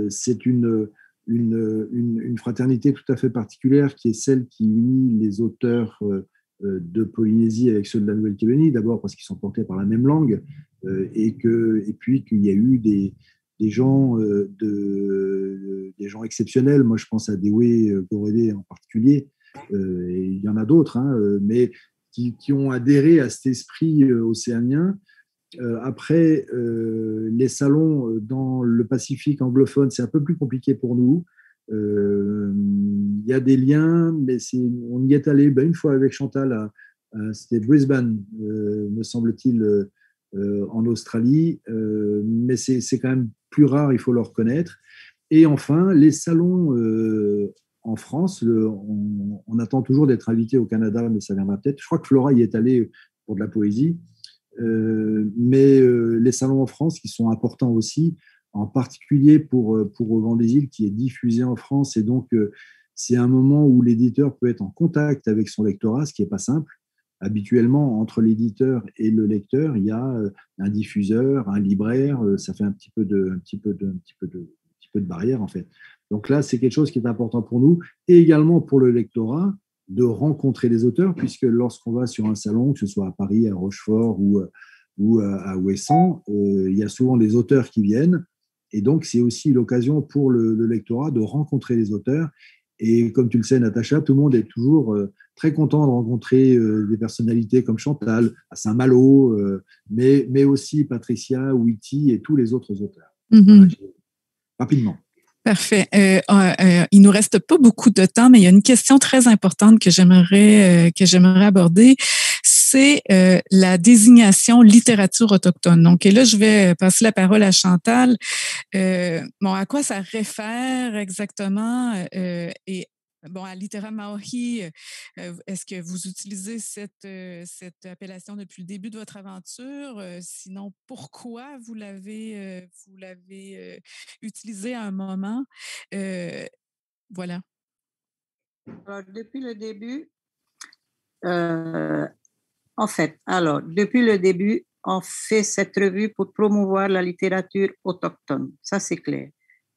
c'est une fraternité tout à fait particulière qui est celle qui unit les auteurs de Polynésie avec ceux de la Nouvelle-Calédonie, d'abord parce qu'ils sont portés par la même langue, et puis qu'il y a eu des gens exceptionnels. Moi, je pense à Dewe Goredé en particulier, et il y en a d'autres, hein, mais qui ont adhéré à cet esprit océanien. Après, les salons dans le Pacifique anglophone, c'est un peu plus compliqué pour nous. Il y a des liens, mais on y est allé une fois avec Chantal, c'était Brisbane, me semble-t-il, en Australie, mais c'est quand même plus rare, il faut le reconnaître. Et enfin, les salons en France, on attend toujours d'être invité au Canada, mais ça viendra peut-être. Je crois que Flora y est allée pour de la poésie. Mais les salons en France qui sont importants aussi, en particulier pour Au Vent des Îles, qui est diffusé en France, et donc c'est un moment où l'éditeur peut être en contact avec son lectorat, ce qui n'est pas simple. Habituellement, entre l'éditeur et le lecteur, il y a un diffuseur, un libraire, ça fait un petit peu de barrière en fait. Donc là, c'est quelque chose qui est important pour nous et également pour le lectorat de rencontrer les auteurs, puisque lorsqu'on va sur un salon, que ce soit à Paris, à Rochefort ou à Ouessant, il y a souvent des auteurs qui viennent. Et donc, c'est aussi l'occasion pour le lectorat de rencontrer les auteurs. Et comme tu le sais, Natacha, tout le monde est toujours très content de rencontrer des personnalités comme Chantal, à Saint-Malo, mais aussi Patricia, Witty et tous les autres auteurs. Voilà, rapidement. Parfait. Il nous reste pas beaucoup de temps, mais il y a une question très importante que j'aimerais aborder. C'est la désignation littérature autochtone. Donc, et là, je vais passer la parole à Chantal. À quoi ça réfère exactement? Et à Littéra Maori, est-ce que vous utilisez cette appellation depuis le début de votre aventure? Sinon, pourquoi vous l'avez utilisée à un moment? Voilà. Alors, depuis le début, depuis le début, on fait cette revue pour promouvoir la littérature autochtone. Ça, c'est clair.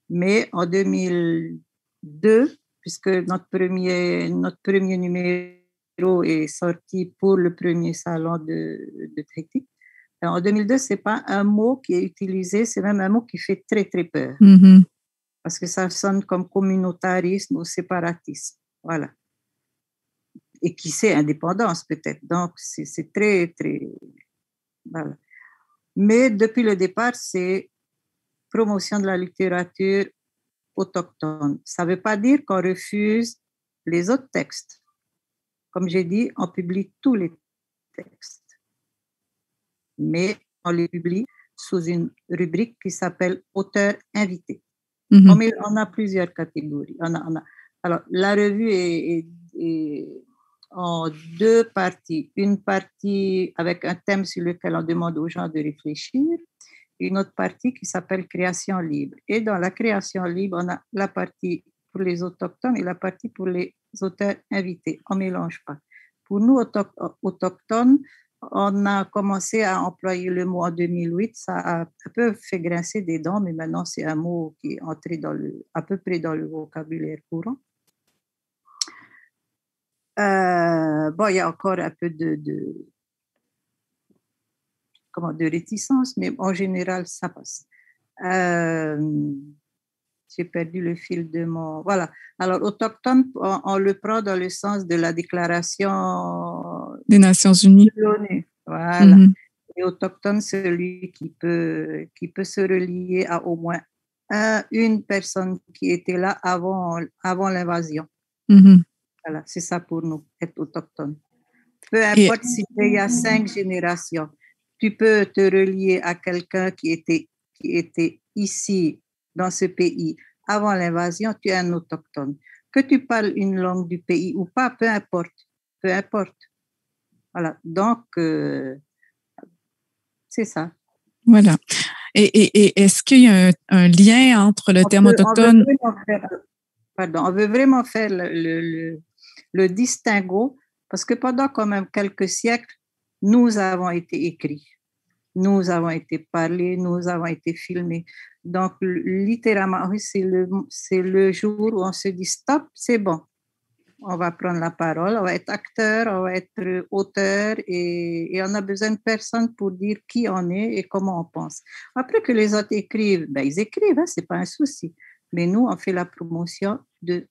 Mais en 2002, puisque notre premier numéro est sorti pour le premier salon de Tahiti, en 2002, ce n'est pas un mot qui est utilisé, c'est même un mot qui fait très, très peur. Mm-hmm. Parce que ça sonne comme communautarisme ou séparatisme. Voilà. Et qui sait, indépendance peut-être. Donc, c'est très, très... Voilà. Mais depuis le départ, c'est promotion de la littérature autochtone. Ça ne veut pas dire qu'on refuse les autres textes. Comme j'ai dit, on publie tous les textes. Mais on les publie sous une rubrique qui s'appelle auteur invité. Mm-hmm. On a plusieurs catégories. Alors, la revue est en deux parties. Une partie avec un thème sur lequel on demande aux gens de réfléchir, une autre partie qui s'appelle création libre. Et dans la création libre, on a la partie pour les autochtones et la partie pour les auteurs invités. On ne mélange pas. Pour nous, autochtones, on a commencé à employer le mot en 2008. Ça a un peu fait grincer des dents, mais maintenant, c'est un mot qui est entré à peu près dans le vocabulaire courant. Il y a encore un peu de réticence, mais en général, ça passe. J'ai perdu le fil de mon... Voilà. Alors, autochtone, on le prend dans le sens de la déclaration des Nations Unies. De l'ONU. Voilà. Mm-hmm. Et autochtone, c'est celui qui peut se relier à au moins une personne qui était là avant l'invasion. Mm-hmm. Voilà, c'est ça pour nous, être autochtone. Peu importe si il y a 5 générations, tu peux te relier à quelqu'un qui était ici, dans ce pays, avant l'invasion, tu es un autochtone. Que tu parles une langue du pays ou pas, peu importe. Voilà, donc, c'est ça. Voilà. Et est-ce qu'il y a un lien entre le terme autochtone? On veut vraiment faire le distinguo, parce que pendant quand même quelques siècles, nous avons été écrits, nous avons été parlés, nous avons été filmés. Donc, littéralement, c'est le jour où on se dit stop, c'est bon. On va prendre la parole, on va être acteur, on va être auteur et on a besoin de personne pour dire qui on est et comment on pense. Après que les autres écrivent, ils écrivent, c'est pas un souci. Mais nous, on fait la promotion de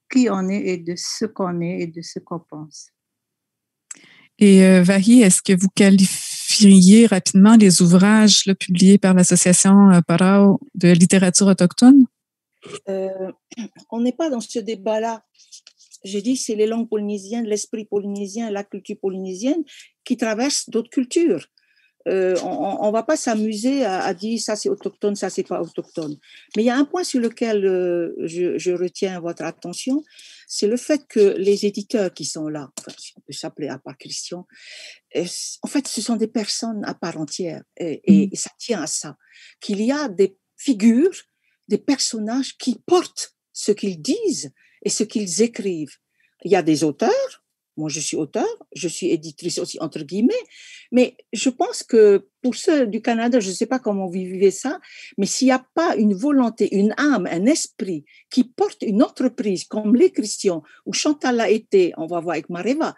qui on est et de ce qu'on est et de ce qu'on pense. Et Vahi, est-ce que vous qualifieriez rapidement les ouvrages publiés par l'association Parao de littérature autochtone? On n'est pas dans ce débat-là. J'ai dit c'est les langues polynésiennes, l'esprit polynésien, la culture polynésienne qui traversent d'autres cultures. On ne va pas s'amuser à dire ça c'est autochtone, ça c'est pas autochtone. Mais il y a un point sur lequel je retiens votre attention, c'est le fait que les éditeurs qui sont là, si on peut s'appeler à part Christian, en fait ce sont des personnes à part entière et ça tient à ça, qu'il y a des figures, des personnages qui portent ce qu'ils disent et ce qu'ils écrivent. Il y a des auteurs, moi je suis auteur, je suis éditrice aussi entre guillemets, mais je pense que pour ceux du Canada, je ne sais pas comment vous vivez ça, mais s'il n'y a pas une volonté, une âme, un esprit qui porte une entreprise comme les Christians, où Chantal l'a été, on va voir avec Mareva,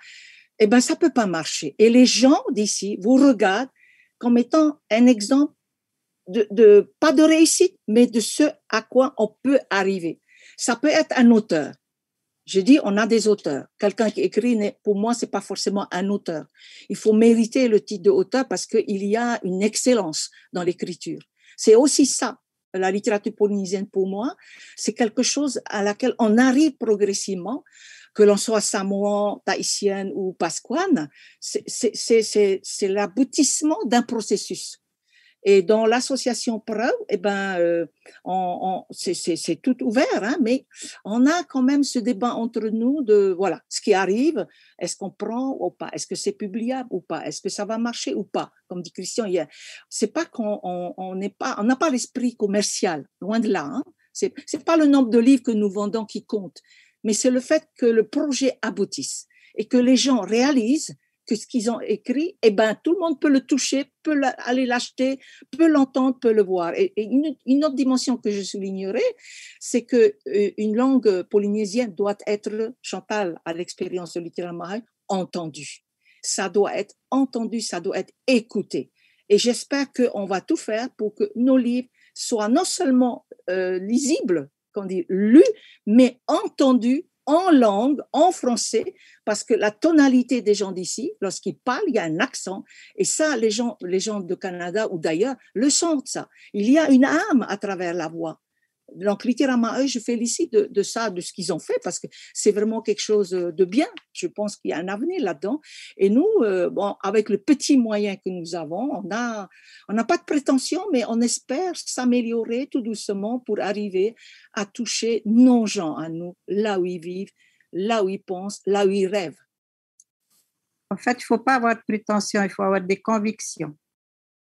eh ben ça peut pas marcher. Et les gens d'ici vous regardent comme étant un exemple pas de réussite, mais de ce à quoi on peut arriver. Ça peut être un auteur. Je dis, on a des auteurs. Quelqu'un qui écrit, pour moi, c'est pas forcément un auteur. Il faut mériter le titre d'auteur parce qu'il y a une excellence dans l'écriture. C'est aussi ça. La littérature polynésienne, pour moi, c'est quelque chose à laquelle on arrive progressivement, que l'on soit samoan, tahitien ou pasquane. C'est l'aboutissement d'un processus. Et dans l'association Preuve, eh ben, c'est tout ouvert, hein, mais on a quand même ce débat entre nous de, voilà, ce qui arrive, est-ce qu'on prend ou pas, est-ce que c'est publiable ou pas, est-ce que ça va marcher ou pas, comme dit Christian hier. C'est pas on n'a pas l'esprit commercial, loin de là, hein. C'est pas le nombre de livres que nous vendons qui compte, mais c'est le fait que le projet aboutisse et que les gens réalisent que ce qu'ils ont écrit, eh ben, tout le monde peut le toucher, peut aller l'acheter, peut l'entendre, peut le voir. Et une autre dimension que je soulignerai, c'est que une langue polynésienne doit être, Chantal à l'expérience de littérature marais, entendue. Ça doit être entendu, ça doit être écouté. Et j'espère qu'on va tout faire pour que nos livres soient non seulement lisibles, qu'on dit lus, mais entendus en langue, en français, parce que la tonalité des gens d'ici, lorsqu'ils parlent, il y a un accent. Et ça, les gens de Canada ou d'ailleurs le sentent, ça. Il y a une âme à travers la voix. Donc, littéralement, je félicite de ça, de ce qu'ils ont fait, parce que c'est vraiment quelque chose de bien. Je pense qu'il y a un avenir là-dedans. Et nous, bon, avec le petit moyen que nous avons, on n'a pas de prétention, mais on espère s'améliorer tout doucement pour arriver à toucher nos gens à nous, là où ils vivent, là où ils pensent, là où ils rêvent. En fait, il ne faut pas avoir de prétention, il faut avoir des convictions.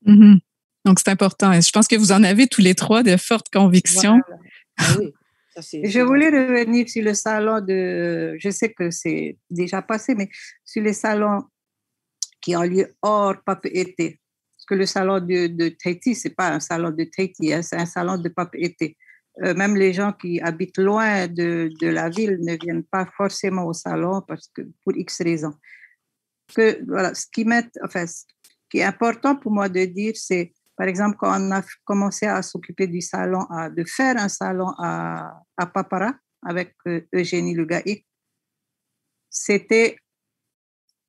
Mm-hmm. Donc, c'est important. Et je pense que vous en avez tous les trois de fortes convictions. Voilà. Ah oui, ça, je voulais revenir sur le salon je sais que c'est déjà passé, mais sur les salons qui ont lieu hors Papeete. Parce que le salon de Tahiti, ce n'est pas un salon de Tahiti, hein, c'est un salon de Papeete. Même les gens qui habitent loin de la ville ne viennent pas forcément au salon pour X raisons. Voilà, ce qui est important pour moi de dire, c'est par exemple, quand on a commencé à s'occuper du salon, de faire un salon à Papara avec Eugénie Lugaï, c'était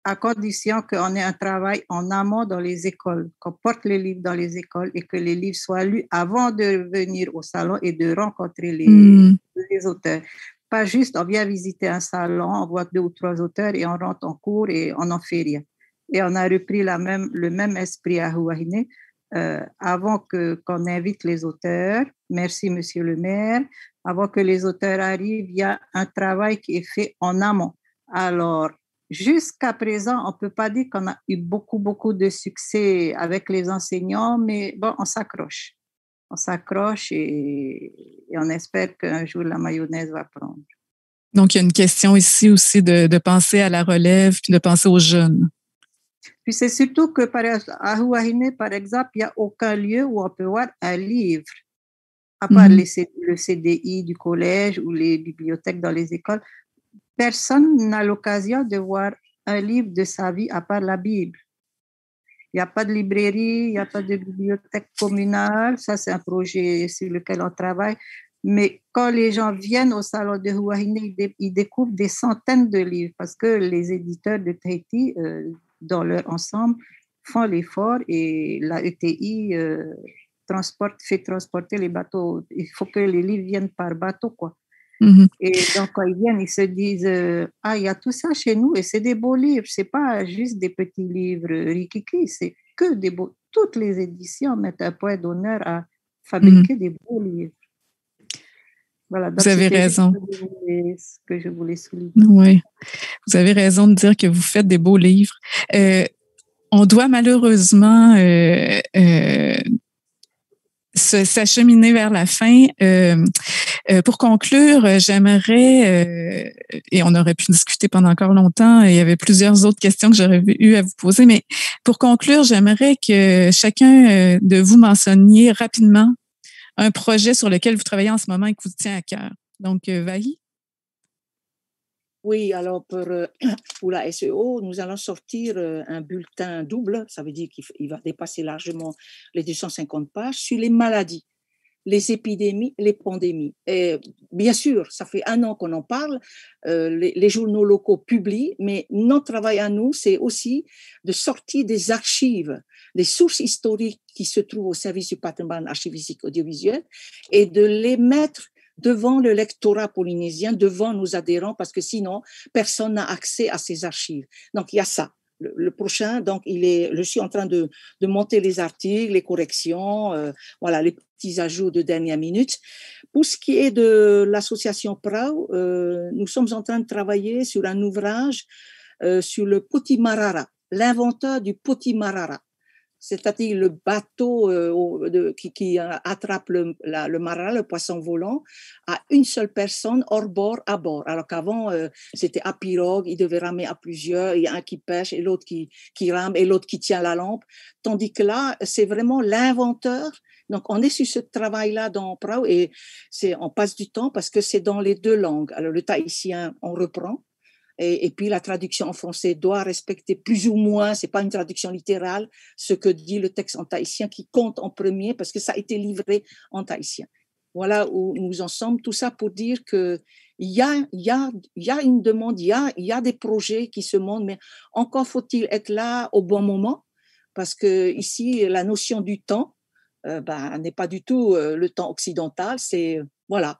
à condition qu'on ait un travail en amont dans les écoles, qu'on porte les livres dans les écoles et que les livres soient lus avant de venir au salon et de rencontrer les auteurs. Pas juste, on vient visiter un salon, on voit 2 ou 3 auteurs et on rentre en cours et on n'en fait rien. Et on a repris le même esprit à Huahine. Avant qu'on invite les auteurs, merci Monsieur le maire, avant que les auteurs arrivent, il y a un travail qui est fait en amont. Alors, jusqu'à présent, on ne peut pas dire qu'on a eu beaucoup de succès avec les enseignants, mais bon, on s'accroche. On s'accroche et on espère qu'un jour la mayonnaise va prendre. Donc, il y a une question ici aussi de penser à la relève puis de penser aux jeunes. Puis c'est surtout que à Huahine, par exemple, il n'y a aucun lieu où on peut voir un livre, à part le CDI du collège ou les bibliothèques dans les écoles. Personne n'a l'occasion de voir un livre de sa vie à part la Bible. Il n'y a pas de librairie, il n'y a pas de bibliothèque communale. Ça, c'est un projet sur lequel on travaille. Mais quand les gens viennent au salon de Huahine, ils découvrent des centaines de livres parce que les éditeurs de Tahiti, dans leur ensemble, font l'effort et la ETI fait transporter les bateaux. Il faut que les livres viennent par bateau, quoi. Mm-hmm. Et donc, quand ils viennent, ils se disent il y a tout ça chez nous et c'est des beaux livres. C'est pas juste des petits livres rikiki, c'est que des beaux. Toutes les éditions mettent un point d'honneur à fabriquer des beaux livres. Voilà, donc vous avez raison. Ce que je voulais souligner. Oui, vous avez raison de dire que vous faites des beaux livres. On doit malheureusement s'acheminer vers la fin. Pour conclure, j'aimerais, et on aurait pu discuter pendant encore longtemps, il y avait plusieurs autres questions que j'aurais eu à vous poser, mais pour conclure, j'aimerais que chacun de vous mentionniez rapidement un projet sur lequel vous travaillez en ce moment et qui vous tient à cœur. Donc, Vahi? Oui, alors pour la SEO, nous allons sortir un bulletin double, ça veut dire qu'il va dépasser largement les 250 pages, sur les maladies, les épidémies, les pandémies. Et bien sûr, ça fait 1 an qu'on en parle, les journaux locaux publient, mais notre travail à nous, c'est aussi de sortir des archives, des sources historiques qui se trouvent au service du patrimoine archivistique audiovisuel et de les mettre devant le lectorat polynésien, devant nos adhérents, parce que sinon, personne n'a accès à ces archives. Donc, il y a ça. Le prochain, donc, je suis en train de monter les articles, les corrections, voilà, les petits ajouts de dernière minute. Pour ce qui est de l'association PRAO, nous sommes en train de travailler sur un ouvrage sur le Potimarara, l'inventeur du Potimarara. C'est-à-dire le bateau qui attrape le marara, le poisson volant, à une seule personne hors bord, à bord. Alors qu'avant, c'était à pirogue, il devait ramer à plusieurs, il y a un qui pêche et l'autre qui rame et l'autre qui tient la lampe. Tandis que là, c'est vraiment l'inventeur. Donc, on est sur ce travail-là dans PRAO et on passe du temps parce que c'est dans les 2 langues. Alors, le tahitien, on reprend. Et puis la traduction en français doit respecter plus ou moins, c'est pas une traduction littérale, ce que dit le texte en tahitien qui compte en premier parce que ça a été livré en tahitien. Voilà où nous en sommes. Tout ça pour dire que il y a une demande, il y a des projets qui se montent, mais encore faut-il être là au bon moment parce que ici la notion du temps n'est pas du tout le temps occidental. C'est voilà.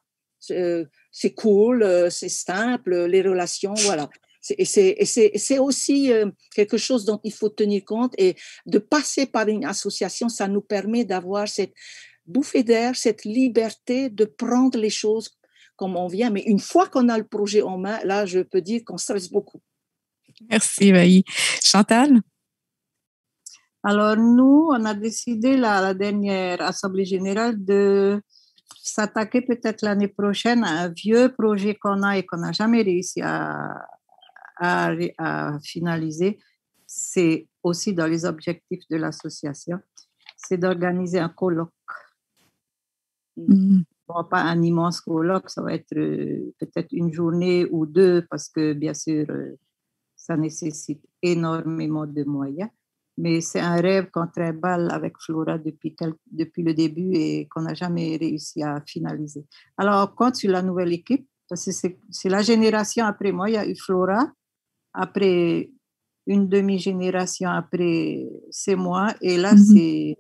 C'est cool, c'est simple, les relations, voilà. C'est aussi quelque chose dont il faut tenir compte et de passer par une association, ça nous permet d'avoir cette bouffée d'air, cette liberté de prendre les choses comme on vient. Mais une fois qu'on a le projet en main, là, je peux dire qu'on stresse beaucoup. Merci, Vahi. Chantal? Alors, nous, on a décidé la dernière Assemblée générale de s'attaquer peut-être l'année prochaine à un vieux projet qu'on a et qu'on n'a jamais réussi à finaliser. C'est aussi dans les objectifs de l'association, c'est d'organiser un colloque. Bon, pas un immense colloque, ça va être peut-être une journée ou 2 parce que bien sûr, ça nécessite énormément de moyens. Mais c'est un rêve qu'on trimballe avec Flora depuis le début et qu'on n'a jamais réussi à finaliser. Alors, on compte sur la nouvelle équipe, parce que c'est la génération après moi. Il y a eu Flora, après une demi-génération après, c'est moi, et là, c'est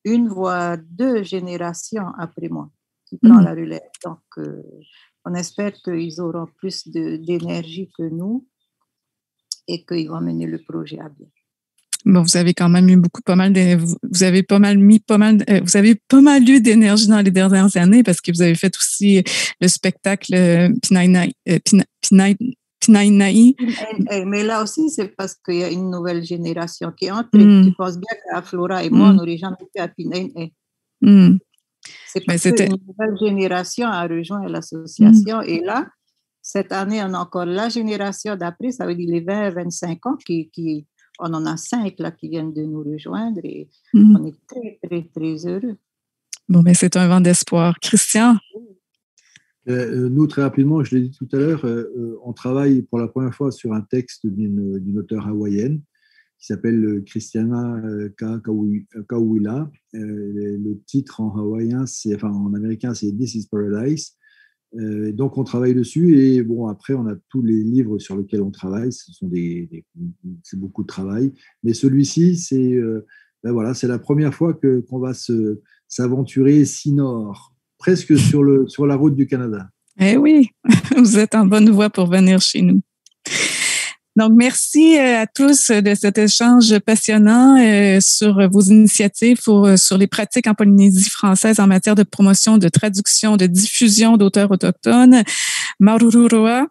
1 voire 2 générations après moi qui prend la relève. Donc, on espère qu'ils auront plus d'énergie que nous et qu'ils vont mener le projet à bien. Bon, vous avez quand même eu vous avez pas mal eu d'énergie dans les dernières années parce que vous avez fait aussi le spectacle Pinainai. Mais là aussi, c'est parce qu'il y a une nouvelle génération qui est entrée. Tu penses bien qu'à Flora et moi, on n'aurait jamais été à Pinainai. C'est parce qu'une nouvelle génération a rejoint l'association. Et là, cette année, on a encore la génération d'après, ça veut dire les 20-25 ans on en a 5 là qui viennent de nous rejoindre et on est très, très, très heureux. Bon, mais c'est un vent d'espoir. Christian? Nous, très rapidement, je l'ai dit tout à l'heure, on travaille pour la première fois sur un texte d'une auteure hawaïenne qui s'appelle Christiana Kauila. Le titre en hawaïen, en américain, c'est This is Paradise. Donc, on travaille dessus et bon, après, on a tous les livres sur lesquels on travaille. C'est beaucoup de travail. Mais celui-ci, c'est la première fois qu'on va s'aventurer si-nord, presque sur la route du Canada. Eh oui, vous êtes en bonne voie pour venir chez nous. Donc, merci à tous de cet échange passionnant sur vos initiatives sur les pratiques en Polynésie française en matière de promotion, de traduction, de diffusion d'auteurs autochtones. Marururoa.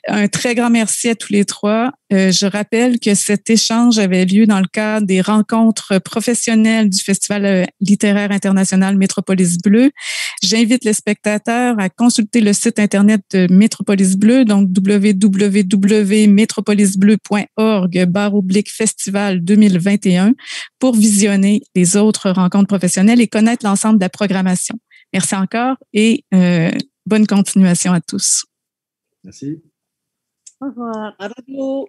Un très grand merci à tous les trois. Je rappelle que cet échange avait lieu dans le cadre des rencontres professionnelles du Festival littéraire international Métropolis Bleu. J'invite les spectateurs à consulter le site Internet de Métropolis Bleu, donc www.metropolisbleu.org/festival 2021 pour visionner les autres rencontres professionnelles et connaître l'ensemble de la programmation. Merci encore et bonne continuation à tous. Merci. Au revoir. À bientôt.